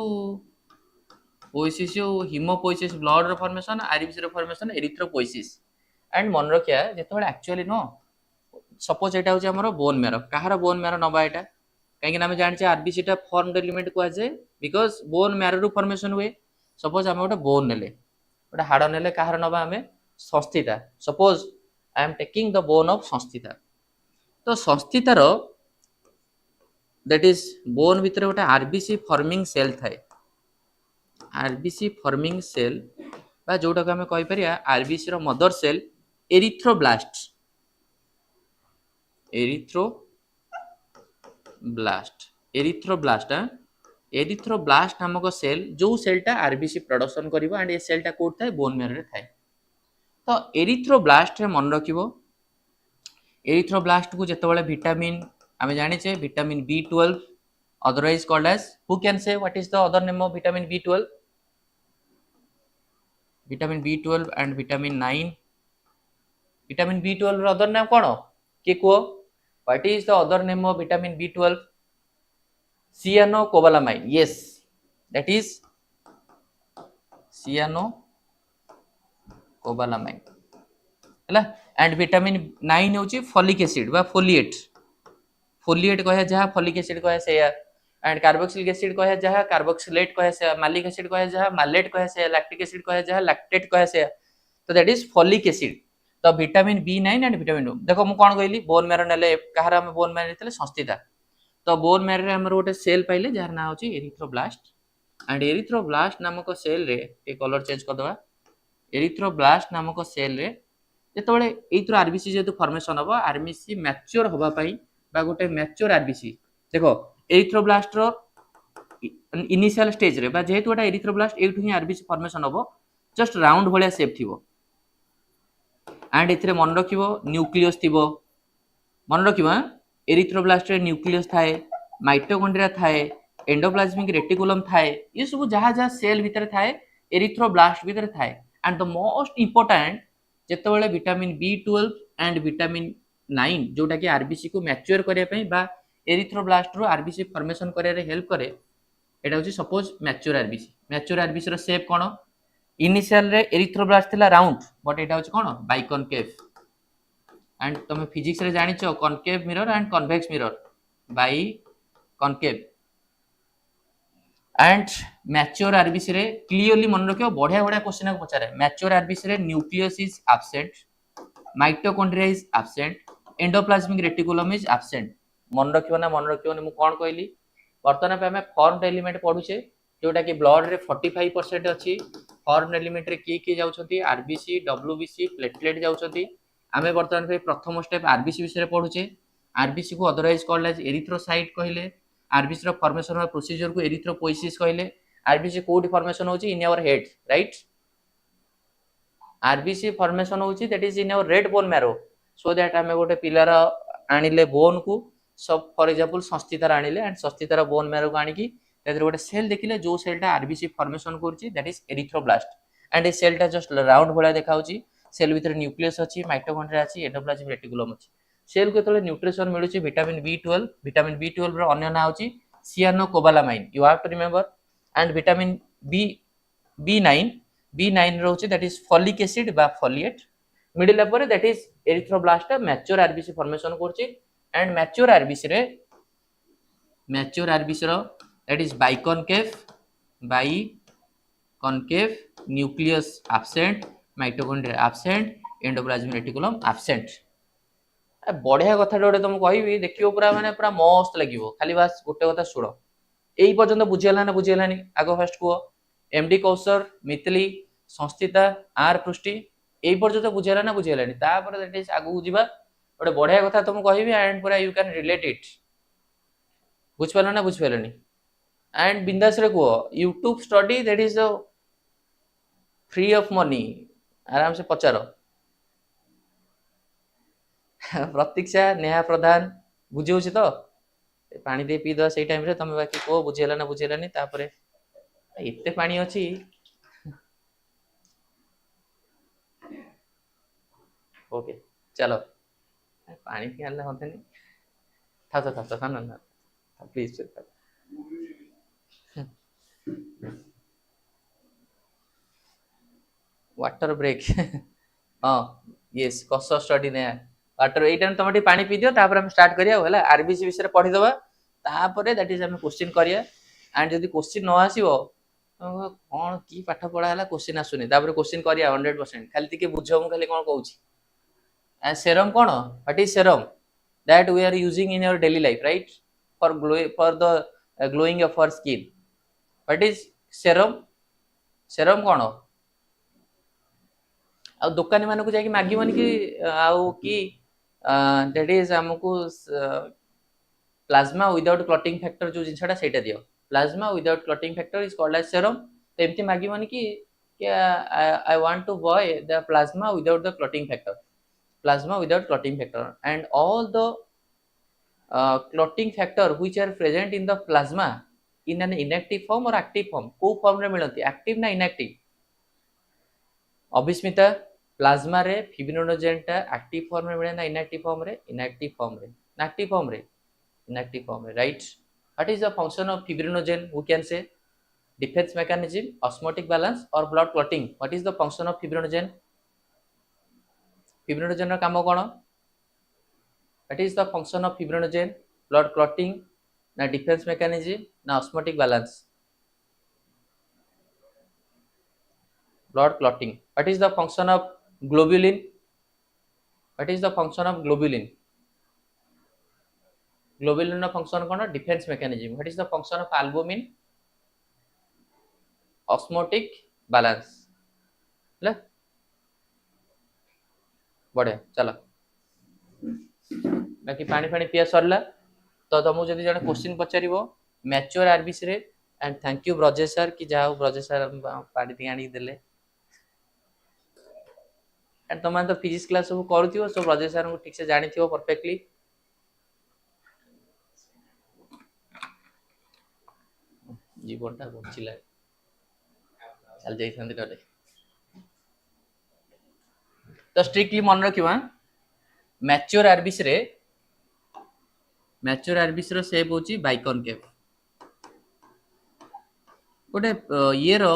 पोइसिस जो हीमोपोइसिस ब्लड रो फॉर्मेशन आरबीसी रो फॉर्मेशन एरिथ्रोपोइसिस एंड मन रखिया जेतबे एक्चुअली नो सपोज एटा होची हमरो बोन मेरो कहार बोन मेरो नबा एटा काहे कि हम जानि छै आरबीसी टा फॉर्म्ड एलिमेंट को आजे because bone marrow row formation हुए सपोज हम ओटा बोन नेले ओटा हाड़ नेले कहार नबा हमें संस्थिता suppose I am taking the bone of संस्थिता तो संस्थितार दैट इज बोन भितर गोटे आरबीसी फॉर्मिंग सेल थाए आरबीसी फॉर्मिंग सेल बा जोटा को हमें कहि परिया आरबीसी रो मदर सेल एरिथ्रोब्लास्ट एरिथ्रोब्लास्ट नामक सेल जो सेलटा आरबीसी प्रोडक्शन करिवो एंड ए सेलटा कोड थाए बोन मेरो रे थाए तो एरिथ्रोब्लास्ट रे मन रखिवो एरिथ्रोब्लास्ट को जेतबेले विटामिन हमें जानि छे vitamin B12 otherwise called as who can say what is the other name of vitamin B12 and vitamin 9 vitamin B12 row other name कोन के को what is the other name of vitamin B12 cyanocobalamin yes that is cyanocobalamin हला and vitamin 9 होची folic acid बा folate कहे जहा folic acid कहे से and carboxylic acid कहे जहा कार्बोक्सिलेट कहे से मालिक एसिड कहे जहा मालेट कहे से लैक्टिक एसिड कहे जहा लैक्टेट कहे से तो दैट इज फोलिक एसिड तो विटामिन B9 एंड विटामिन 2 देखो मु कोन कहली बोन मेरो नेले कहार हम बोन मेरो नेतले संस्थिता तो बोन मेरो रे हमर गोटे सेल पाइले जार ना होची एरिथ्रोब्लास्ट एंड एरिथ्रोब्लास्ट नामक सेल रे ए कलर चेंज कर दवा एरिथ्रोब्लास्ट नामक सेल रे जेतबेले एइथरो आरबीसी जेतु फॉर्मेशन हबो आरबीसी मैच्योर होबा पई बा गोटे मैच्योर आरबीसी देखो एरिथ्रोब्लास्ट रो इनिशियल स्टेज रे बा जेहेतु गोटे एरिथ्रोब्लास्ट एठु ही आरबीसी फॉर्मेशन होबो जस्ट राउंड भलिया शेप थिबो एंड एथिरे मन रखिबो न्यूक्लियस थिबो मन रखिबो एरिथ्रोब्लास्ट रे न्यूक्लियस थाए माइटोकॉन्ड्रिया थाए एंडोप्लाज्मिक रेटिकुलम थाए ये सब जहाँ जहाँ सेल भितर थाए एरिथ्रोब्लास्ट भितर थाए एंड द मोस्ट इंपोर्टेंट जेतेबेले विटामिन B12 एंड विटामिन 9 जोटा कि आरबीसी को मैच्योर करने पे बा एरिथ्रोब्लास्ट रो आरबीसी फॉर्मेशन करे हेल्प करे एटा होची सपोज मैच्योर आरबीसी रो शेप कोन इनिशियल रे एरिथ्रोब्लास्ट थिला राउंड बट एटा होची कोन बाइकॉनकेव एंड तुम फिजिक्स रे जानिछो concave mirror and convex mirror biconcave and mature RBC रे क्लियरली मन रखियो बढ़िया बढ़िया क्वेश्चन को पचारे मैच्योर आरबीसी रे nucleus is absent mitochondria is absent endoplasmic reticulum is absent मन रखियो मु कोन कहली वर्तमान पे हमें फॉर्म्ड एलिमेंट पढुचे जोटा कि ब्लड रे 45% अछि फॉर्म्ड एलिमेंट रे की जाउछंती आरबीसी डब्ल्यूबीसी प्लेटलेट जाउछंती आमे वर्तमान पे प्रथम स्टेप आरबीसी विषय पढुचे आरबीसी को अदरवाइज कॉल्ड एज एरिथ्रोसाइट कहले आरबीसी रो फॉर्मेशन ऑफ प्रोसीजर को एरिथ्रोपोइसिस कहले आरबीसी कोड फॉर्मेशन होची in our head right RBC formation होची that is in our red bone marrow so that हमें गोटे पिलार आनिले बोन को सब फॉर एग्जांपल संस्थितार आनिले एंड संस्थितार बोन मैरो को आनिकी तेरे गोटे सेल देखिले जो सेलटा आरबीसी फॉर्मेशन करची दैट इज एरिथ्रोब्लास्ट एंड ए सेलटा जस्ट राउंड भला देखाउची सेल भीतर न्यूक्लियस अछि माइटोकॉन्ड्रिया अछि एंडोप्लाज्मिक रेटिकुलम अछि सेल को तले न्यूट्रिशन मिलुची विटामिन B12 रो अन्य नाम अछि cyanocobalamin you have to remember and vitamin B9 रोचे दैट इज फॉलिक एसिड बा फॉलिएट मिडिल पर that is erythroblast mature RBC formation करची एंड मैच्योर आरबीसी रो that is biconcave nucleus absent mitochondria absent endoplasmic reticulum absent बढ़िया कथा गोटे तुम कहबी देखियो पूरा माने पूरा मस्त लागिवो खाली बास गोटे कथा सुनो एई पर्यंत बुझियला ना बुझियलानी आगो फर्स्ट को एमडी कौशर मितली संस्थिता आर पृष्टि एई पर्यंत बुझियला ना बुझियलानी तापर दैट इज आगु जिबा गोटे बढ़िया कथा तुम कहबी एंड पूरा यू कैन रिलेट इट बुझिपालो ना बुझिपालोनी एंड बिंदास रे को YouTube study that is free of money आराम से पचारो प्रतीक्षा नेहा प्रधान बुझे तो पानी दे पी दो से टाइम रे तुम बाकी को बुझेला ना बुझेलानी तापरे एते पानी अछि ओके चलो पानी पी आनले होतनी था ना प्लीज वाटर ब्रेक हाँ यस कस स्टडी ने वाटर एटा तुम पानी पी दियो तापर हम स्टार्ट करिया होला आरबीसी विषय पढ़ी दबा तापर दैट इज हम क्वेश्चन करिया एंड जदी क्वेश्चन न आसीबो कोन की पाठ पढा हला क्वेश्चन आसुनी तापर क्वेश्चन करिया 100% खाली तिके बुझो मु खाली कोन कहूची एंड सेरम कोन what is serum that we are using in your daily life right for the glowing of our skin what is serum कोन आ दुकानी मानक जाके मागिबनी कि आउ कि दैट इज हमकु प्लाज्मा विदाउट क्लॉटिंग फैक्टर जो जिनसटा सेटा दियो plasma without clotting factor is called as serum तो एमती मागिबनी कि I want to buy the plasma without the clotting factor and all the clotting factor which are present in the plasma in an inactive form और active form को form रे मिलती active ना inactive अभिस्मिता प्लाज्मा रे fibrinogen टा active form रे मिले ना इनएक्टिव फॉर्म रे एक्टिव फॉर्म रे right what is the function of fibrinogen who can say defence mechanism osmotic balance और blood clotting what is the function of fibrinogen रो काम कोन what is the function of fibrinogen blood clotting ना defence mechanism ना osmotic balance blood clotting what is the function of globulin globulin function cone defence mechanism what is the function of albumin osmotic balance ले बढ़िया चलो बाकी पानी फानी पिया सरला तो तुमको जब जन क्वेश्चन पचार मैच्योर आरबीसी रे and thank you Brajesh sir कि जाओ ब्रजेश सर पानी टी आनी देले एंड तुम तो फिजिक्स क्लास सब करूथियो सो ब्रजेश सर को ठीक से जानिथियो परफेक्टली जीवनटा बंचिला चल जाई थंदे डरे तो स्ट्रिक्टली मन रखिबा मैच्योर आरबीसी रो शेप होची बाइकॉनकेव गोटे ये रो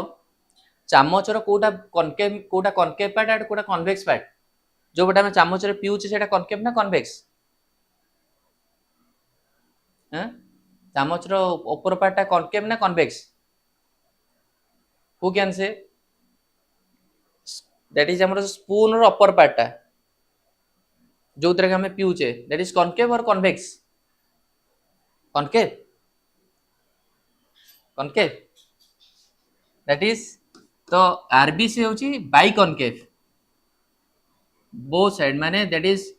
चामचर कोटा कनकेव पार्ट और कोटा कन्वेक्स पार्ट जो बटा हम चामचर पिउचे सेटा कनकेव ना कन्वेक्स हैं चामचर ऊपर पार्टटा कनकेव ना convex who can say that is हमर स्पून रो अपर पार्टटा जो तरह हम पिउचे दैट इज कनकेव और convex concave concave that is तो आरबीसी होची बाइकॉनकेव बोथ साइड माने दैट इज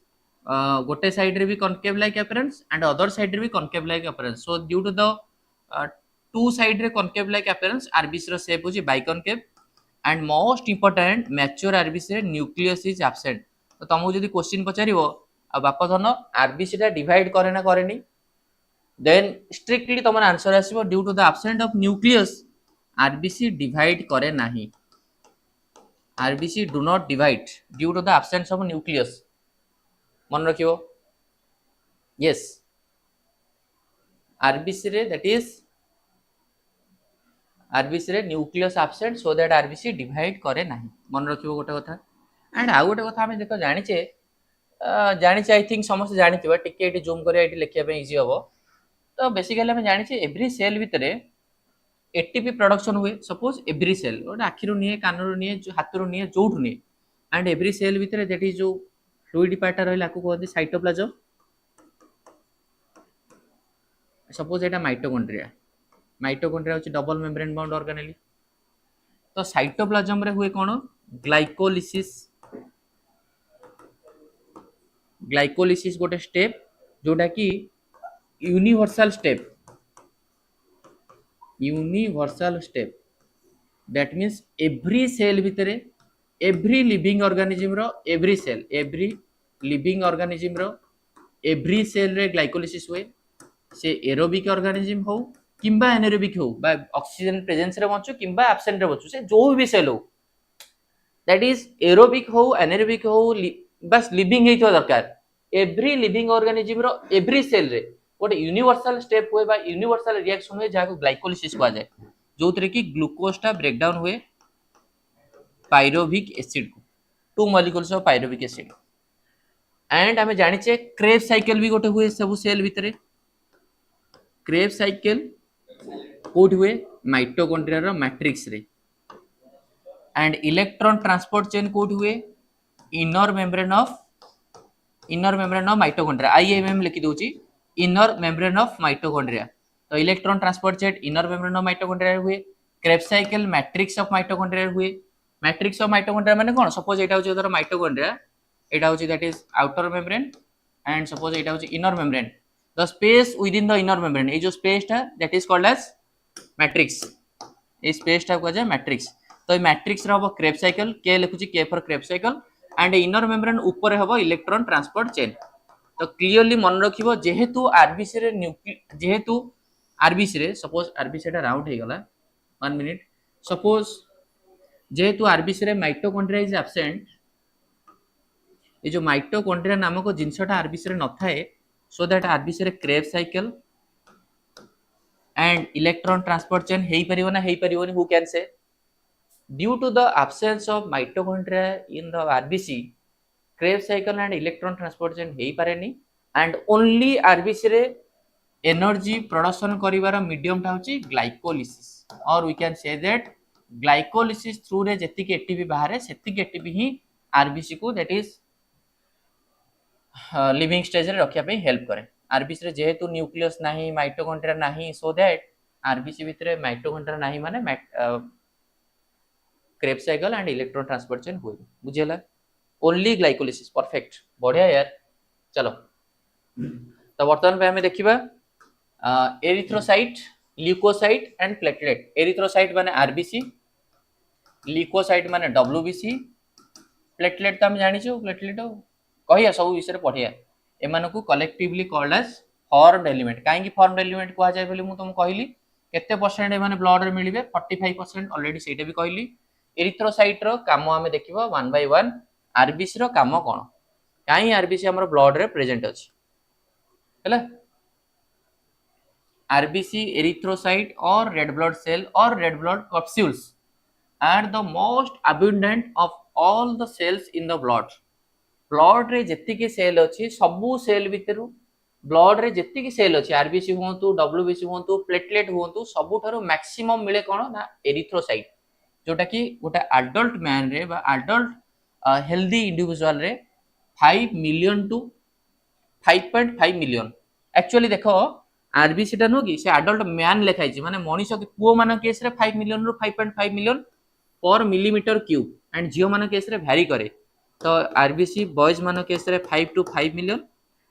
गोटे साइड रे भी concave like appearance and other side रे भी concave like appearance so due to the two side रे कनकेव लाइक अपीयरेंस आरबीसी रो शेप होची biconcave and most important mature RBC रे न्यूक्लियस इज एब्सेंट तो तुमको जदी क्वेश्चन पचारिबो आ बाप धन आरबीसी टा डिवाइड करे ना करेनी देन स्ट्रिक्टली तुम आंसर आसीबो due to the absent of nucleus RBC divide करे नाही RBC do not divide due to the absence of nucleus मन रखियो yes RBC रे that is RBC रे nucleus absent so that RBC divide करे नाही मन रखियो गोटे कथा एंड आ गोटे कथा हम देखो जानिचे आई थिंक समस्त जानिथिबा टिके एटी जूम करिया एटी लेखिया पे इजी हबो तो बेसिकली हम जानिचे एवरी सेल भितरे एटीपी प्रोडक्शन हुए सपोज एवरी सेल गोटे आखिरु निए कानरु निए हाथरु निए जोठु निए एंड एवरी सेल भितर दैट इज जो फ्लूइड पार्ट रहला को कहते साइटोप्लाज्म सपोज एटा माइटोकॉन्ड्रिया होची डबल मेम्ब्रेन बाउंड ऑर्गेनेल तो साइटोप्लाज्म रे हुए कोन ग्लाइकोलिसिस गोटे स्टेप जोटा कि universal step that means every cell भितर एवरी लिविंग ऑर्गेनिज्म रो एवरी लिविंग ऑर्गेनिज्म रो एवरी सेल रे ग्लाइकोलिसिस हुए से एरोबिक ऑर्गेनिज्म हो किंबा एनारोबिक हो बा ऑक्सीजन प्रेजेंस रे बंचो किंबा एब्सेंट रे बंचो से जो भी सेल हो दैट इज एरोबिक हो एनारोबिक हो बस लिविंग हेतो दरकार एवरी लिविंग ऑर्गेनिज्म रो एवरी सेल रे गोटे यूनिवर्सल स्टेप हुए बा यूनिवर्सल रिएक्शन हुए जहां को ग्लाइकोलिसिस कहा जाए जो तरह की ग्लूकोज टा ब्रेकडाउन हुए पायरोविक एसिड को two molecules of pyruvic acid and हमें जानिचे क्रेब साइकिल भी गोटे हुए सब सेल भितरे क्रेब साइकिल कोड हुए माइटोकॉन्ड्रिया रो मैट्रिक्स रे एंड इलेक्ट्रॉन ट्रांसपोर्ट चेन कोड हुए inner membrane of mitochondria IMM लिखि दोची इनर मेम्ब्रेन ऑफ माइटोकॉन्ड्रिया तो electron transport chain inner membrane of mitochondria हुए Krebs cycle matrix of mitochondria हुए मैट्रिक्स ऑफ माइटोकॉन्ड्रिया माने कोन सपोज एटा होची धर माइटोकॉन्ड्रिया एटा होची that is outer membrane and suppose एटा होची inner membrane the space with in the inner membrane ए जो स्पेस टा that is called as matrix ए स्पेस टा को जे मैट्रिक्स तो ए मैट्रिक्स रे हबो क्रेब साइकिल के लिखुची के for Krebs cycle and inner membrane ऊपर हबो इलेक्ट्रॉन ट्रांसपोर्ट चेन तो क्लियरली मन रखिबो जेहेतु आरबीसी रे सपोज आरबीसी टा राउंड हे गला 1 मिनिट सपोज जेहेतु आरबीसी रे माइटोकॉन्ड्रिया इज एब्सेंट ये जो माइटोकॉन्ड्रिया नामक जिनसटा आरबीसी रे न थाए सो दैट आरबीसी रे Krebs cycle and electron transport chain हेई परिबो ना हेई परिबोनी who can say due to the absence of mitochondria in the RBC Krebs cycle and electron transport chain हेई पारेनी एंड ओनली आरबीसी रे एनर्जी प्रोडक्शन करिवार मीडियम टा होची ग्लाइकोलिसिस और we can say that glycolysis through रे जेतिक ATP बाहर सेतिक एटीपी ही आरबीसी को दैट इज लिविंग स्टेज रे रखिया पे हेल्प करे आरबीसी रे जेहेतु न्यूक्लियस नाही माइटोकॉन्ड्रिया नाही सो दैट आरबीसी भितरे माइटोकॉन्ड्रिया नाही माने crab cycle and electron transport chain हुए बुझियला ओनली ग्लाइकोलिसिस परफेक्ट बढ़िया यार चलो तो वर्तमान पे हमें देखिबा erythrocyte, leucocyte and platelet. Erythrocyte माने आरबीसी, ल्यूकोसाइट माने डब्ल्यूबीसी, प्लेटलेट तो हम जानिछु प्लेटलेट कहिया सब विषय रे पढिया। एमानकु collectively called as formed element. काहे कि फॉर्म्ड एलिमेंट कहा जाय बोली मु तुम कहली केते परसेंट एमाने ब्लड रे मिलिबे 45% ऑलरेडी सेटा भी कहली। एरिथ्रोसाइट रो काम हमें देखिबा वन बाय वन। आरबीसी रो काम कोन, काहे आरबीसी हमर ब्लड रे प्रेजेंट अछि हैला। RBC, erythrocyte or red blood cell or red blood capsules are the most abundant of all the cells in the blood. Blood रे जेतिकी सेल अछि सबु सेल भितरु ब्लड रे जेतिकी सेल अछि आरबीसी हुंतु डब्ल्यूबीसी हुंतु प्लेटलेट हुंतु सबुठारु मैक्सिमम मिले कोन ना erythrocyte, जोटा कि गोटे एडल्ट मैन रे बा एडल्ट हेल्दी इंडिविजुअल रे 5 मिलियन टू 5.5 मिलियन। एक्चुअली देखो आरबीसी टा नो कि से एडल्ट मैन लिखाई छी माने मनीष के पुओ मान केस रे 5 million row 5.5 million per millimetre cube and जियो मान केस रे वैरी करे। तो आरबीसी बॉयज मान केस रे 5 टू 5 मिलियन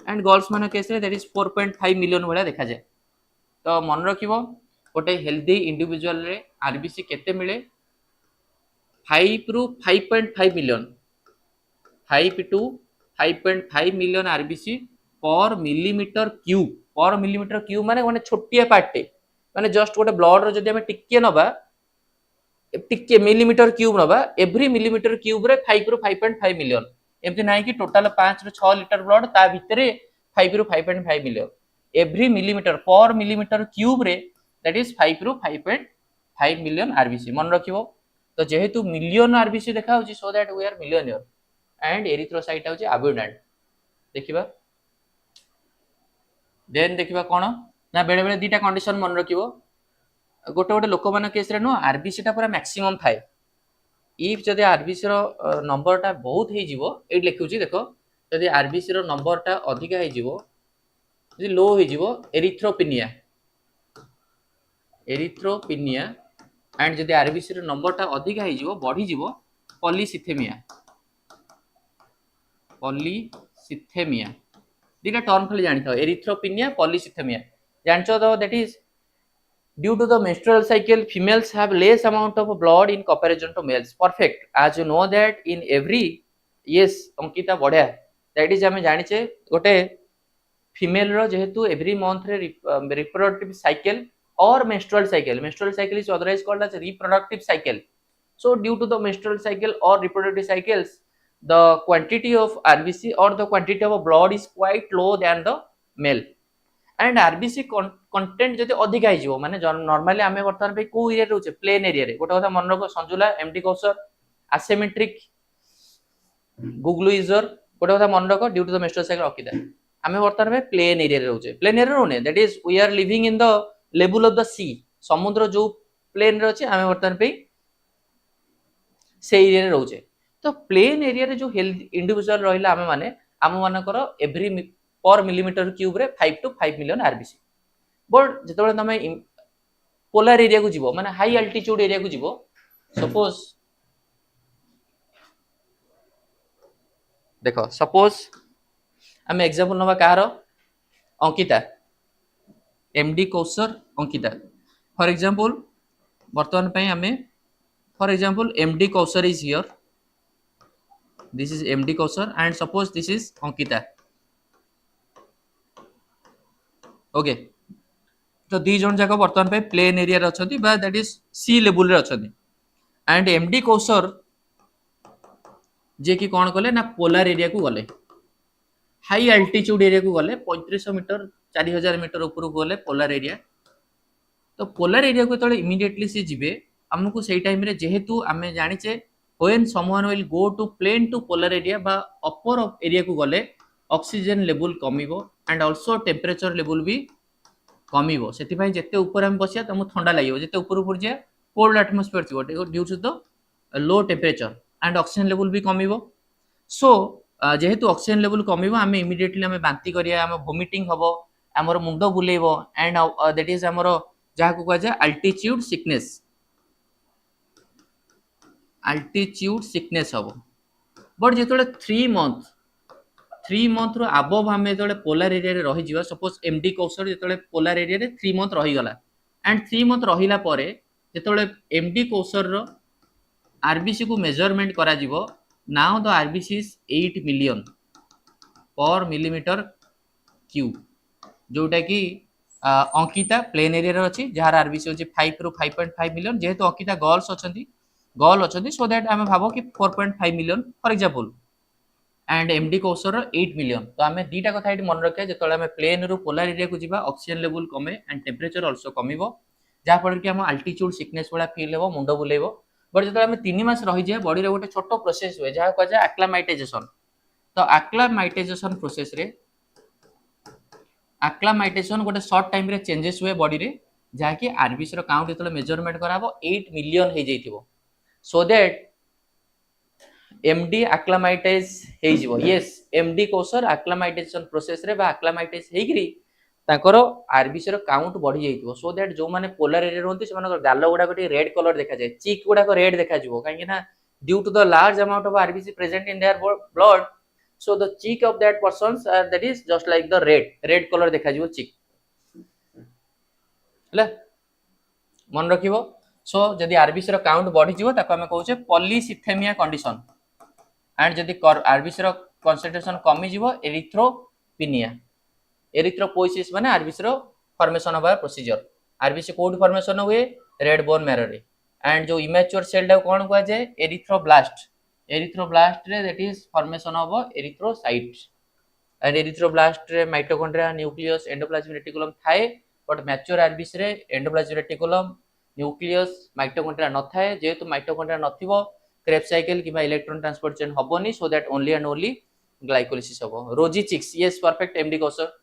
एंड गर्ल्स मान केस रे दैट इज 4.5 मिलियन भला देखा जाए। तो मन रखिबो गोटे हेल्दी इंडिविजुअल रे आरबीसी केते मिले 5 रु 5.5 million, 5 to 5.5 million RBC per millimetre cube. पर मिलीमीटर क्यूब माने माने छोटिया पार्टे माने जस्ट गोटे ब्लड रो जदी हमें टिके नबा टिके मिलीमीटर क्यूब नबा एवरी मिलीमीटर क्यूब रे 5 रु 5.5 मिलियन। एमति नाही कि टोटल 5 रु 6 लीटर ब्लड ता भितरे 5 रु 5.5 मिलियन। एवरी मिलीमीटर पर मिलीमीटर क्यूब रे दैट इज 5 रु 5.5 मिलियन आरबीसी मन रखिबो। तो जेहेतु मिलियन आरबीसी देखा होची so that we are millionaire and erythrocyte होची अबंडेंट। देखिबा देन देखिबा कोन ना बेले बेले दीटा कंडीशन मन रखिबो। गोटे गोटे लोक मान केस रे नो आरबीसी टा पूरा मैक्सिमम थाए। इफ जदि आरबीसी रो नंबर टा बहुत हे जिवो ए लिखुची देखो जदि आरबीसी रो नंबर टा अधिका हे जिवो जदि लो हे जिवो एरिथ्रोपिनिया एरिथ्रोपिनिया एंड जदि आरबीसी रो नंबर टा अधिका हे जिवो बढ़ी जिवो पॉलीसिथेमिया पॉलीसिथेमिया। दीटा टर्म खाली जानि थाओ एरिथ्रोपिनिया पॉलीसिथेमिया जानचो तो that is due to the menstrual cycle females have less amount of blood in comparison to males। perfect as you know that in every yes Ankita बढ़िया that is हमें जानिचे गोटे female रो जेहेतु every month रे reproductive cycle और menstrual cycle is otherwise called as reproductive cycle। so due to the menstrual cycle or reproductive cycles the quantity of RBC or the quantity of blood is quite low than the male and RBC content जदि अधिक आइ जिवो माने normally हमें वर्तमान पे को area रहउचे plain area रे गोटे कथा मन रखो संजुला एमडी कौसर एसिमेट्रिक गुगलुइजर गोटे कथा मन रखो due to the menstrual cycle अकिदा हमें वर्तमान पे प्लेन एरिया रे रहउचे। प्लेन एरिया रहने that is we are living in the level of the sea समुद्र जो प्लेन रे अछि हमें वर्तमान पे से एरिया रे रहउचे। तो प्लेन एरिया रे जो हेल्थ इंडिविजुअल रहिला हमें माने हम मानकर एवरी पर मिलीमीटर क्यूब रे 5 टू 5 मिलियन आरबीसी। बट जेतबे तमे पोलर एरिया को जीवो माने हाई अल्टीट्यूड एरिया को जीवो सपोज देखो सपोज हम एग्जांपल नबा car Ankita MD Kausar Ankita for example वर्तमान पे हमें for example MD Kausar is here this is MD Kausar and suppose this is Ankita okay. तो दी जन जाक वर्तमान पे प्लेन एरिया रे अछंती बा दैट इज सी लेवल रे अछंती एंड एमडी कौसर जे कि कोन कले ना पोलर एरिया को गले हाई अल्टीट्यूड एरिया को गले 3500 मीटर 4000 मीटर ऊपर को गले पोलर एरिया। तो पोलर एरिया को तळे इमीडिएटली से जिवे हमकु सेही टाइम रे जेहेतु हमें जानिचे when someone will go to plain to polar area बा अपर एरिया को गले ऑक्सीजन लेवल कमिवो एंड आल्सो टेम्परेचर लेवल भी कमिवो। सेति पई जेते ऊपर हम बसिया तमु ठंडा लागिवो जेते ऊपर ऊपर जे कोल्ड एटमॉस्फेयर थिवो due to the low temperature and oxygen level भी कमिवो। सो जेहेतु ऑक्सीजन लेवल कमिवो हमें इमीडिएटली हमें बांती करिया हमें वोमिटिंग हबो हमर मुंडो बुलेइबो एंड दैट इज हमर जहा को कह जाय अल्टीट्यूड सिकनेस हबो। बट जेतोले 3 3 मंथ रो अबव आमे जेतले पोलर एरिया रे रहि जिवा सपोज एमडी कोसर जेतले पोलर एरिया रे 3 मंथ रहि गला एंड 3 मंथ रहिला परे जेतले एमडी कोसर रो आरबीसी को मेजरमेंट करा जिवो now the RBC is 8 million per millimetre cube जोटा कि अंकिता प्लेन एरिया रे अछि जहार आरबीसी होची 5 रो 5.5 मिलियन जेहेतु अंकिता गर्ल्स अछंती सो दैट आमे भाबो कि 4.5 million for example and MD Kausar 8 million तो आमे दीटा कथा एठी मन रखिया जेतले आमे प्लेन रो पोलर एरिया को जिबा ऑक्सीजन लेवल कमे एंड टेम्परेचर आल्सो कमिवो जहा फल कि हम अल्टीट्यूड सिकनेस वाला फील हेबो मुंडो बुलेबो बट जेतले आमे 3 मास रहि जाय बॉडी रे गोटे छोटो प्रोसेस हुए जहा कह जाय एक्लामाइटेशन तो एक्लामाइटेशन प्रोसेस रे एक्लामाइटेशन गोटे शॉर्ट टाइम रे चेंजेस हुए बॉडी रे जहा कि आरबीसी रो काउंट जेतले मेजरमेंट कराबो 8 मिलियन हे जैतिबो सो दैट एमडी एक्लामाइटेज हे जिवो yes Md Kausar acclimatisation process रे बा एक्लामाइटेज हेगिरी ताकर आरबीसी रो काउंट बढ़ी जाइतिबो सो दैट जो माने पोलर एरिया रहंती से माने गाल गुडा को रेड कलर देखा जाय चीक गुडा को रेड देखा जिवो काहे ना due to the large amount of RBC present in their blood so the cheek of that persons that is just like the red color देखा जिवो चीक ले मन रखिबो सो जदी आरबीसी रो काउंट बढ़ी जिवो ताको हमें कहउछे पॉलीसिथेमिया कंडीशन एंड जदी आरबीसी रो कंसंट्रेशन कमी जिवो एरिथ्रोपिनिया एरिथ्रोपोइसिस माने आरबीसी रो फॉर्मेशन ऑफ प्रोसीजर आरबीसी कोड फॉर्मेशन हुए रेड बोन मैरो रे एंड जो इमेच्योर सेल डा कोन कहआ जाय एरिथ्रोब्लास्ट रे that is formation of erythrocyte and erythroblast रे माइटोकॉन्ड्रिया न्यूक्लियस एंडोप्लाज्मिक रेटिकुलम थाए बट मैच्योर आरबीसी रे एंडोप्लाज्मिक रेटिकुलम न्यूक्लियस माइटोकॉन्ड्रिया न थाए जेहेतु माइटोकॉन्ड्रिया नथिबो क्रेब्स साइकिल किबा इलेक्ट्रॉन ट्रांसपोर्ट चेन हबोनी so that only and only glycolysis हबो रोजी चिक्स yes perfect Md Kausar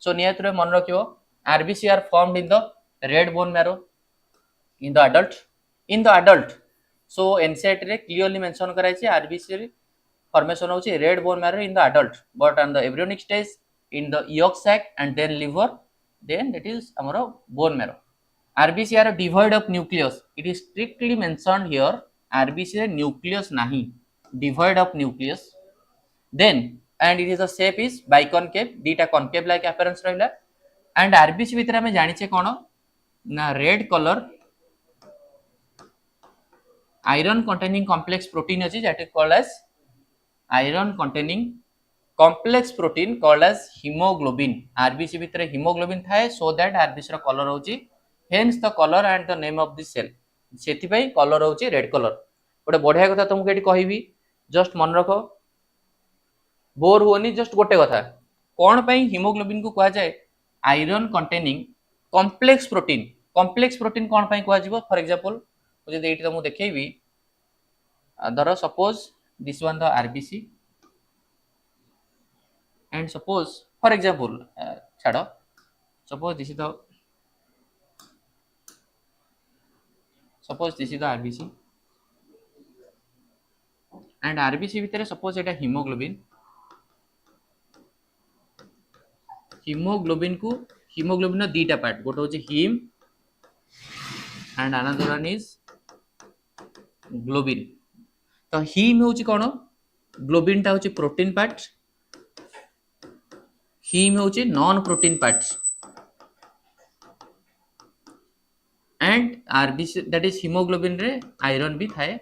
so नियत रे मन रखियो RBC are formed in the red bone marrow in the adult so NCERT रे clearly mention कराई छै RBC रे formation होछि red bone marrow in the adult but on the embryonic stage in the yolk sac and then liver then that is amaro bone marrow RBC are devoid of nucleus it is strictly mentioned here RBC रे nucleus nahi devoid of nucleus then and it is the shape is biconcave dita concave like appearance रहला and RBC भितर हमें जानि छै कोन ना red color iron containing complex protein अछि that is called as iron containing complex protein called as hemoglobin RBC भितर hemoglobin थाए so that RBC रो कलर होछि hence the color and the name of the cell सेति पई colour होछि red colour गोटे बढ़िया कथा तुमको एठी कहिबी जस्ट मन रखो बोर होनी जस्ट गोटे कथा कोन पई hemoglobin को कहा जाय iron containing complex protein कोन पई कहा जिवो फॉर एग्जांपल मुझे एठी तुमको देखैबी धरो suppose this one the RBC and suppose for example छाड़ो suppose this is the RBC and RBC भितर सपोज एटा हीमोग्लोबिन दीटा पार्ट गोटे होची haem and another one is globin तो हीम होची कोन ग्लोबिन टा होची प्रोटीन पार्ट हीम होची non protein part and RBC that is haemoglobin रे आयरन भी थाए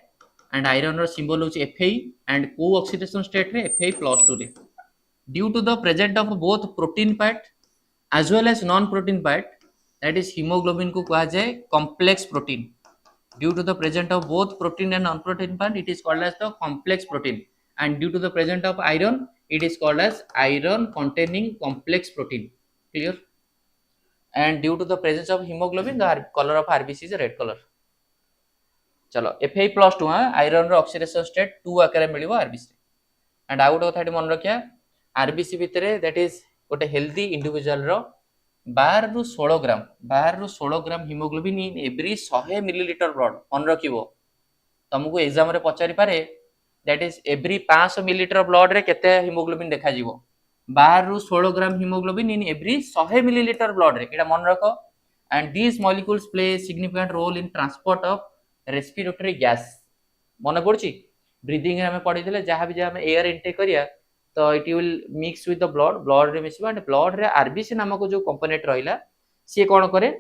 एंड आयरन रो सिंबल होची Fe एंड को ऑक्सीडेशन स्टेट रे Fe+2 रे due to the present of both protein part as well as non protein part that is haemoglobin को कहा जाए complex protein due to the presence of both protein and non-protein part it is called as the complex protein and due to the presence of iron it is called as iron containing complex protein clear and due to the presence of hemoglobin the color of RBC is red color चलो Fe+2 iron रो oxidation state 2 आकार मिलिबो RBC and out कथा मन रखिया RBC भितरे that is गोटे healthy individual रो 12 रु 16 gram haemoglobin in every 100 millilitre blood मन रखिबो तुमको एग्जाम रे पचारि पारे that is every 500 millilitre blood रे केते हीमोग्लोबिन देखा जिवो 12 रु 16 gram haemoglobin in every 100 millilitre blood रे एटा मन रखो and these molecules play significant role in transport of respiratory gas मन पड़छि ब्रीदिंग रे हमें पढिथिले जहां भी जे हमें एयर इनटेक करिया तो it will mix with the blood, blood रे मिसिबो एंड ब्लड रे आरबीसी नामक जो कंपोनेंट रहिला सी कोन करे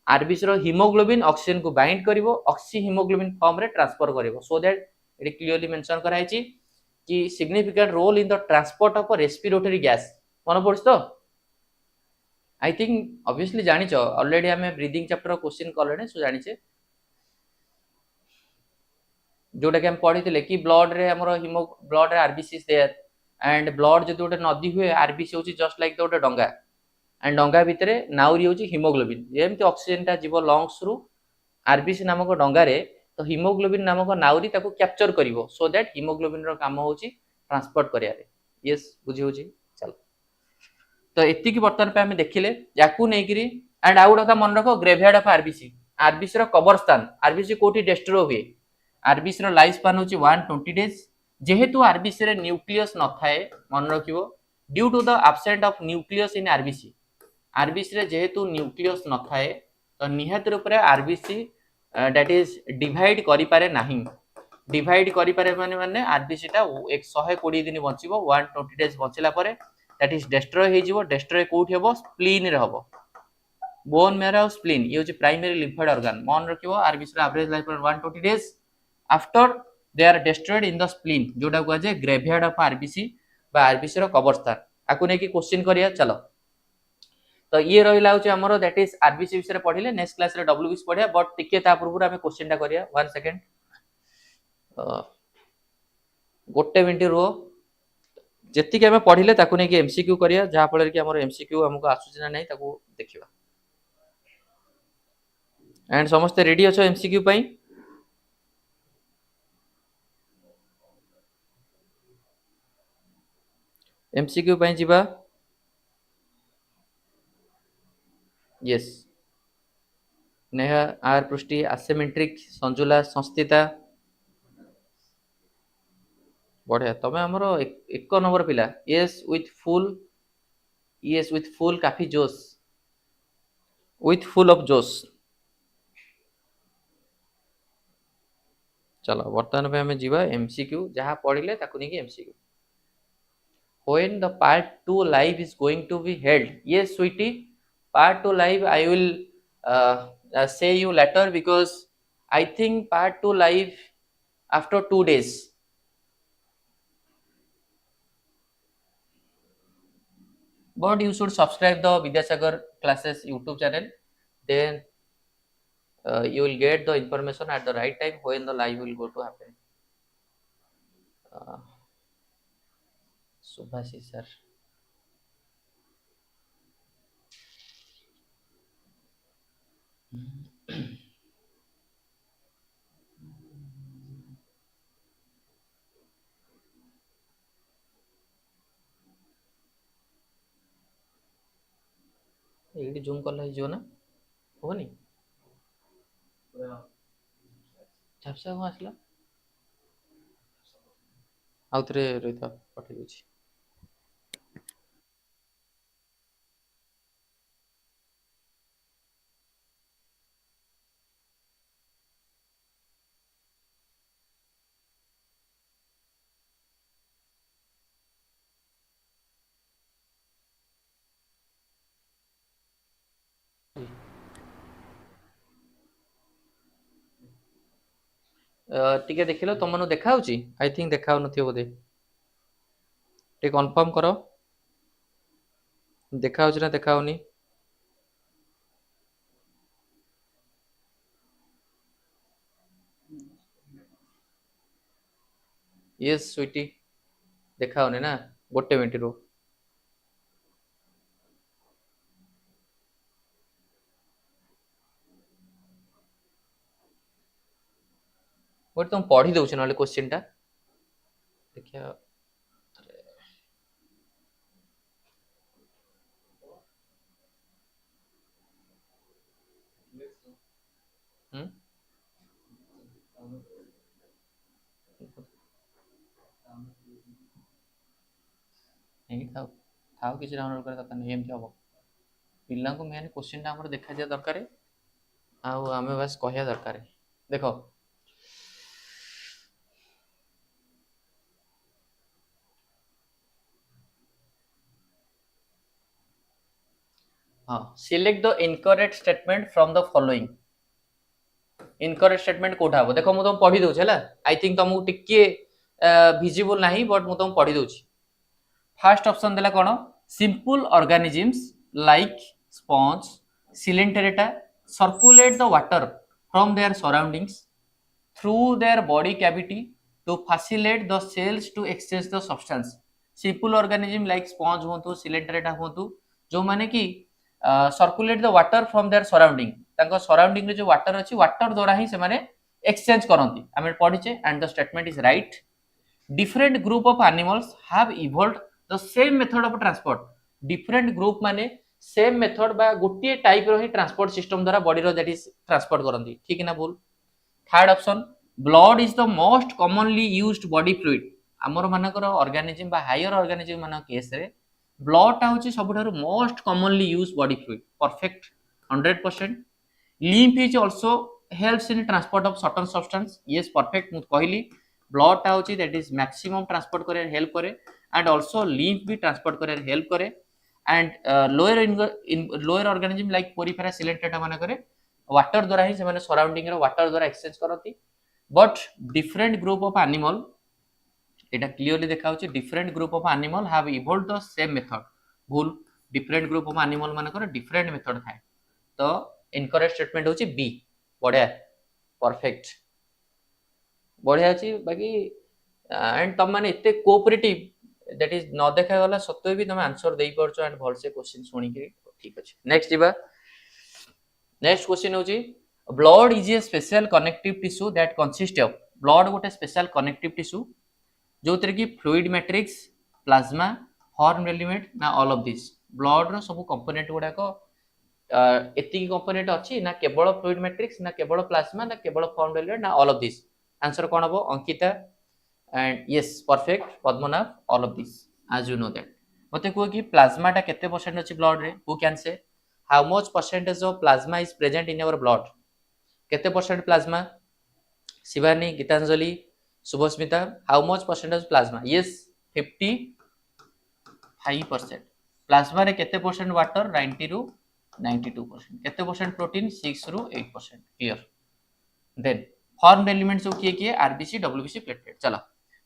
आरबीसी रो हिमोग्लोबिन ऑक्सीजन को बाइंड करिवो, ऑक्सी हिमोग्लोबिन फॉर्म रे ट्रांसफर करिवो, so that it clearly mention कराई छी कि significant role in the transport of respiratory gas. मन पड़छ तो आई थिंक ऑब्वियसली जानि छ ऑलरेडी हमें ब्रीदिंग चैप्टर क्वेश्चन कॉलेने सो जानि छे जोटा कि हम पढ़ी कि ब्लड रे हमर हिमो ब्लड रे आरबीसीस देयर एंड ब्लड जदि गोटे नदी हुए आरबीसी होची जस्ट लाइक गोटे डंगा एंड डंगा भितरे नाउरी होची हिमोग्लोबिन जेमति ऑक्सीजन टा जीव लंग्स रु आरबीसी नामक डंगा रे तो हिमोग्लोबिन नामक नाउरी ताको कैप्चर करिवो सो दैट हिमोग्लोबिन रो काम होची ट्रांसपोर्ट करिया रे। यस बुझी होची चलो तो एति की बर्तन पे हमें देखिले याकू नेगिरी एंड आउट का मन रखो ग्रेवयार्ड ऑफ आरबीसी, आरबीसी रो कबर स्थान, आरबीसी कोठी डिस्ट्रॉय हुए, आरबीसी रो लाइफ स्पान होची 120 डेज जेहेतु आरबीसी रे न्यूक्लियस न थाए मन रखिवो due to the absent of nucleus in RBC, RBC रे जेहेतु न्यूक्लियस न थाए तो निहत रूप रे आरबीसी दैट इज डिवाइड करि पारे नाही, डिवाइड करि पारे माने आरबीसी टा 120 दिन बचिबो 120 डेज बचिला पारे दैट इज डिस्ट्रॉय हे जिवो, डिस्ट्रॉय कोठी हेबो स्प्लीन रे हेबो, बोन मेरो और स्प्लीन ये होची प्राइमरी लिम्फोइड ऑर्गन मन रखिबो आरबीसी रे average life 120 days after they are destroyed in the spleen जोटा को जे ग्रेवयार्ड ऑफ आरबीसी बा आरबीसी रो कबर स्थान आकु ने की क्वेश्चन करिया चलो तो ये रहिला होची हमरो दैट इज आरबीसी विषय पढिले नेक्स्ट क्लास रे डब्ल्यूबीसी पढिया बट टिके ता पूर्व हमें क्वेश्चन टा करिया 1 सेकंड गोटे मिनिट रो जेति के हमें पढिले ताकु ने की एमसीक्यू करिया जहा फल कि हमरो एमसीक्यू हमको आसुची ना नहीं ताकू देखिबा एंड समस्त रेडी अछो एमसीक्यू पई एमसीक्यू पई जिबा yes Neha are Prishti asymmetric Sanjula संस्थिता बढ़िया तमे हमरो एक नंबर पिला यस विथ फुल काफी जोश विथ फुल ऑफ जोश चलो वर्तमान पे हमें जीवा एमसीक्यू जहां पढ़िले ताकू नहीं कि MCQ when the part 2 live is going to be held yes sweetie part 2 live I will say you later because I think part 2 live after 2 days but you should subscribe the Bidyasagar Classes YouTube channel then you will get the information at the right time when the live will go to happen uh, Subhashi sir ये zoom कला जो ना होनी झापसा कौन आसला आउ थे रही था पठे दूसरी टिके देखिलो तुम मनु देखा होची आई थिंक देखा नथियो बोधे टे कंफर्म करो देखा होची ना देखा होनी यस स्वीटी देखा होने ना गोटे मिनिट रो गोटे तुम पढ़ी दउछ नले क्वेश्चन टा देखिया हम नहीं थाओ थाओ किसी डाउनलोड करे दरकार नहीं एमती हबो पिल्ला को मेन क्वेश्चन टा हमर देखा दिया दरकार आउ आमे बस कहया दरकार देखो हाँ select the incorrect statement from the following incorrect statement कोठा हबो देखो मु तुम पढी दउछ हला आई थिंक तुमको टिके विजिबल नाही बट मु तुम पढी दउछ फर्स्ट ऑप्शन देला कोन simple organisms like sponge coelenterata circulate the water from their surroundings through their body cavity to facilitate the cells to exchange the substance simple organism like sponge होंतु सिलेंटरेटा होंतु जो माने कि circulate the water from their surrounding तांको surrounding रे जो water अछि water द्वारा ही से माने एक्सचेंज करंती आमे पढिचे and the statement is right different group of animals have evolved the same method of transport different group माने सेम मेथड बा गोटे टाइप रो ही ट्रांसपोर्ट सिस्टम द्वारा बॉडी रो दैट इज ट्रांसपोर्ट करंती ठीक ना भूल third option blood is the most commonly used body fluid आमर मानकर ऑर्गेनिज्म बा हायर ऑर्गेनिज्म मान केस रे ब्लड टा होची सबठारु most commonly used body fluid perfect 100% lymph is also helps in transport of certain substance yes perfect मु कहली ब्लड टा होची दैट इज मैक्सिमम ट्रांसपोर्ट करे हेल्प करे एंड आल्सो lymph भी ट्रांसपोर्ट करे हेल्प करे and lower organism like Porifera Coelenterata माने करे वाटर द्वारा ही से सराउंडिंग रो वाटर द्वारा एक्सचेंज करती but different group of animal Etah clearly देखा होची different group of animal have evolved the same method भूल डिफरेंट ग्रुप ऑफ एनिमल मानकर डिफरेंट मेथड थाए तो इनकरेक्ट स्टेटमेंट होची बी बढ़िया परफेक्ट बढ़िया अछि बाकी एंड तम माने एते कोऑपरेटिव दैट इज न देखा गला सत्य भी तुम आंसर देई परछो एंड भल से क्वेश्चन सुनी के ठीक अछि नेक्स्ट दिबा नेक्स्ट क्वेश्चन होची blood is a special connective tissue that consist of blood गोटे स्पेशल कनेक्टिव टिश्यू जो तरे की fluid matrix plasma horn element ना ऑल ऑफ दिस ब्लड रो सब कंपोनेंट गुडा को एतिकी कंपोनेंट अछि ना केवल फ्लूइड मैट्रिक्स ना केवल प्लाज्मा ना केवल हॉर्न एलिमेंट ना ऑल ऑफ दिस आंसर कोन हबो Ankita and yes perfect Padmanabh all of this as you know that मते को कि प्लाज्मा टा केते परसेंट अछि ब्लड रे who can say how much percentage of plasma is present in our blood केते percent plasma Shivani Gitanjali Shubhasmita how much percentage plasma yes 55% plasma रे केते परसेंट वाटर 90 रु 92% केते परसेंट प्रोटीन 6 रु 8% क्लियर देन फॉर्म एलिमेंट जो किए आरबीसी डब्ल्यूबीसी प्लेटलेट चला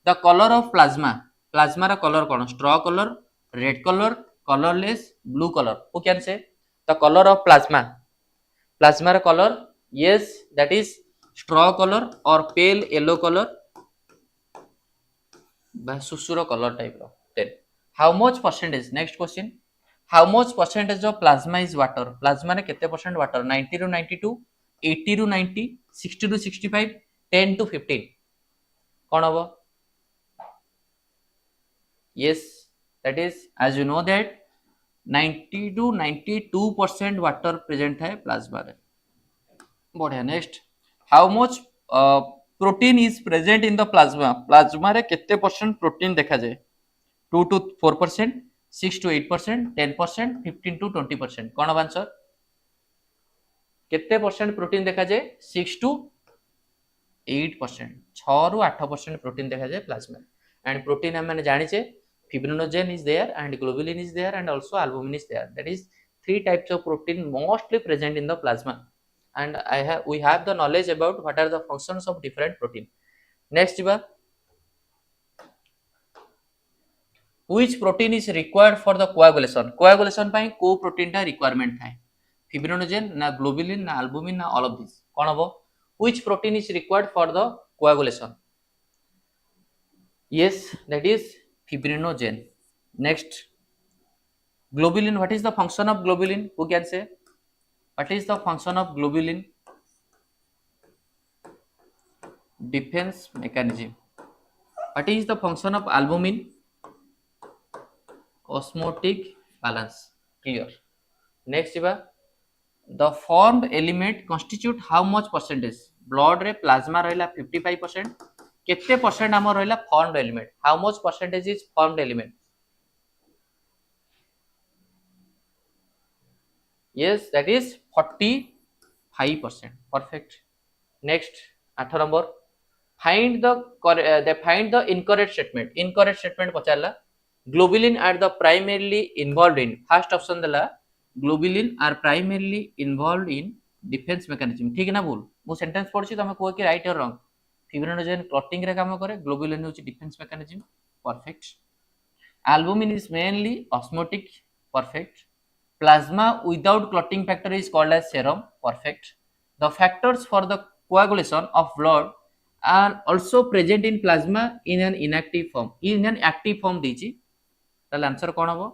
the colour of plasma plasma रा कलर कोन straw colour red colour colourless blue colour who can say the colour of plasma plasma रा colour yes that is straw color or pale yellow color ba susuro color type ro then how much percentage next question how much percentage of plasma is water plasma re kete percent water 90 ru 92 80 ru 90 60 ru 65 10 to 15 kon hobo yes that is as you know that 90 to 92% water present है plasma रे बढ़िया next how much protein is present in the plasma plasma रे केते percent protein देखा जाए 2 to 4% 6 to 8% 10% 15 to 20% cone answer केते percent protein देखा जाए 6 to 8% 6 रु 8% प्रोटीन देखा जाए प्लाज्मा एंड प्रोटीन हम माने जानि छे fibrinogen is there and globulin is there and also albumin is there that is three types of protein mostly present in the plasma and we have the knowledge about what are the functions of different protein next ba which protein is required for the coagulation pai को protein ta requirement thae fibrinogen na globulin na albumin na all of this kon hobo which protein is required for the coagulation yes that is fibrinogen next globulin what is the function of globulin who can say what is the function of globulin defense mechanism what is the function of albumin osmotic balance clear next iba the formed element constitute how much percentage blood रे plasma रहला 55% केते percent हमर रहला formed element how much percentage is formed element yes that is 45% perfect next 8 number find the incorrect statement पचारला globulin are the primarily involved in first option दला globulin are primarily involved in defence mechanism ठीक ना भूल मु sentence पढ़छि तमे को कि right और रॉन्ग फिब्रिनोजेन क्लॉटिंग रे काम करे ग्लोबुलिन होछि defence mechanism perfect albumin is mainly osmotic perfect plasma without clotting factor is called as serum perfect the factors for the coagulation of blood are also present in plasma in an inactive form in an active form ଦେଇଛି ତାହେଲେ answer कोन हबो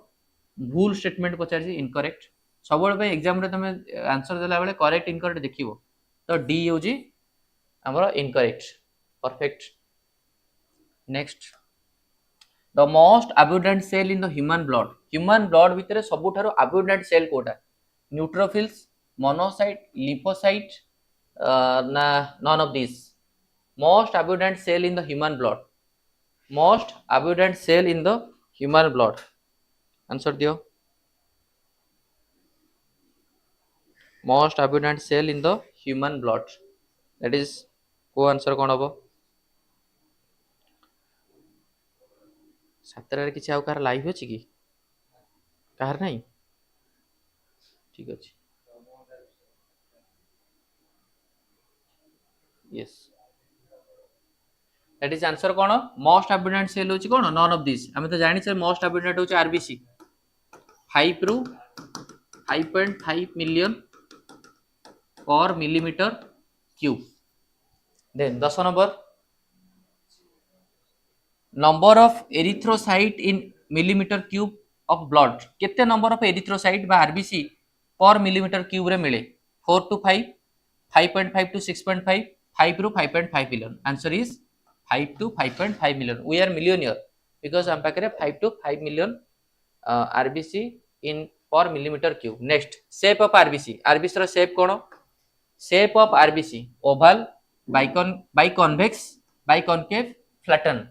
भूल statement पचारछि incorrect सबବେଳେ ପାଇଁ exam रे तमे answer देला बेले करेक्ट इनकरेक्ट देखिबो तो डी होजी हमरो incorrect perfect next the most abundant cell in the human blood भितर सबुठारो abundant cell कोटा न्यूट्रोफिल्स मोनोसाइट लिम्फोसाइट ना none of these most abundant cell in the human blood most abundant cell in the human blood answer दियो most abundant cell in the human blood that is को answer कोन हबो सातरारे किछि आउ car live अछि कि car नाही ठीक अछि यस दैट इज आंसर कोन मोस्ट abundant सेल होछि कोन नॉन ऑफ दिस हम तो जानि छै मोस्ट abundant होछि आरबीसी 5 रु 5.5 million per millimetre cube then 10 number of erythrocyte in millimetre cube of blood केते नंबर ऑफ एरिथ्रोसाइट बा आरबीसी पर मिलीमीटर क्यूब रे मिले 4 टू 5 5.5 टू 6.5 5 रू 5.5 million answer is 5 to 5.5 million we are millionaire because हम पाखरे 5 to 5 million RBC in per millimetre cube next shape of RBC RBC रो shape कोन shape of RBC oval biconvex biconcave flatten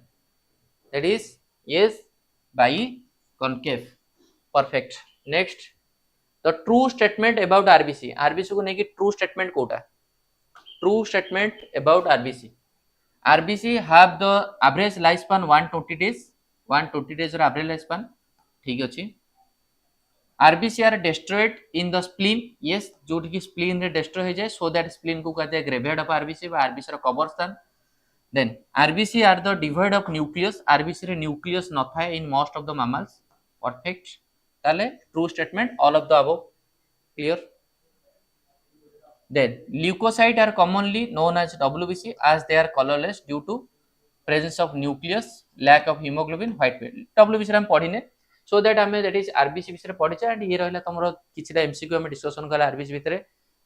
that is yes by concave perfect next the true statement about rbc को नेकी true statement Kota true statement about rbc have the average lifespan 120 days or average lifespan ठीक अछि rbc are destroyed in the spleen yes जोट की spleen रे destroy हो जाए so that spleen को कहते हैं graveyard of rbc बा rbc रो कबर स्थान then RBC are the devoid of nucleus RBC रे nucleus न था in most of the mammals perfect ताले true statement all of the above clear then leukocyte are commonly known as WBC as they are colorless due to presence of nucleus lack of hemoglobin white blood WBC रे हम पढिने so that हमें that is RBC विषय पढिछे and ये रहला तमरो किछटा MCQ हम discussion कला RBC भितरे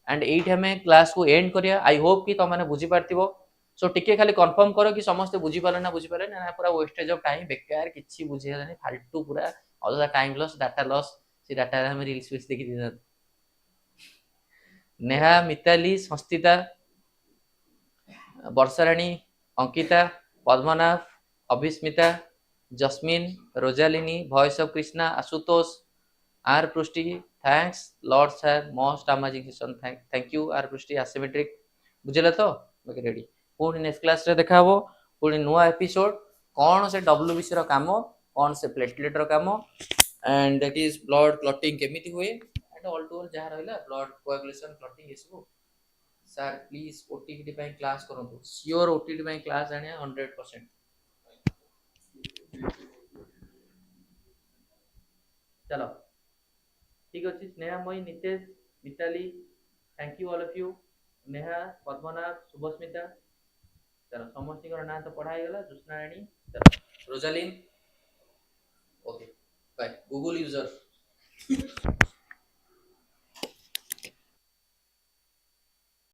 and एइठ हमें क्लास को एंड करिया आई होप कि तमने बुझी पारथिबो सो टिके खाली कंफर्म करो कि समस्त बुझी पाले ना पूरा वेस्टेज ऑफ टाइम बेकार किछि बुझी हलानी फालतू पूरा all the time loss data loss से डाटा हम रील्स विच देखि दिना नेहा मिताली संस्थिता वर्षाराणी अंकिता पद्मनाभ अभिस्मिता जस्मिन रोजालिनी वॉइस ऑफ कृष्णा आशुतोष आर Prishti thanks lord sir most amazing thank you आर पृष्टि एसिमेट्रिक बुझला तो ओके रेडी पुणी नेक्स्ट क्लास रे देखा हबो पुणी नुआ एपिसोड कौन से डब्ल्यूबीसी रो काम कौन से प्लेटलेट रो काम and that is blood clotting केमिति हुए एंड ऑल टू ऑल जहा रहला ब्लड कोएगुलेशन क्लॉटिंग इसको सर प्लीज ओटीटी पे क्लास करंतु श्योर ओटीटी पे क्लास आने 100% चलो ठीक अछि Snehamayi Nitesh Mitali thank you all of you Neha Padmanabh Shubhasmita चलो समस्ती ना तो पढ़ाई गला ज्योत्ना रानी चलो Rosalin okay bye Google user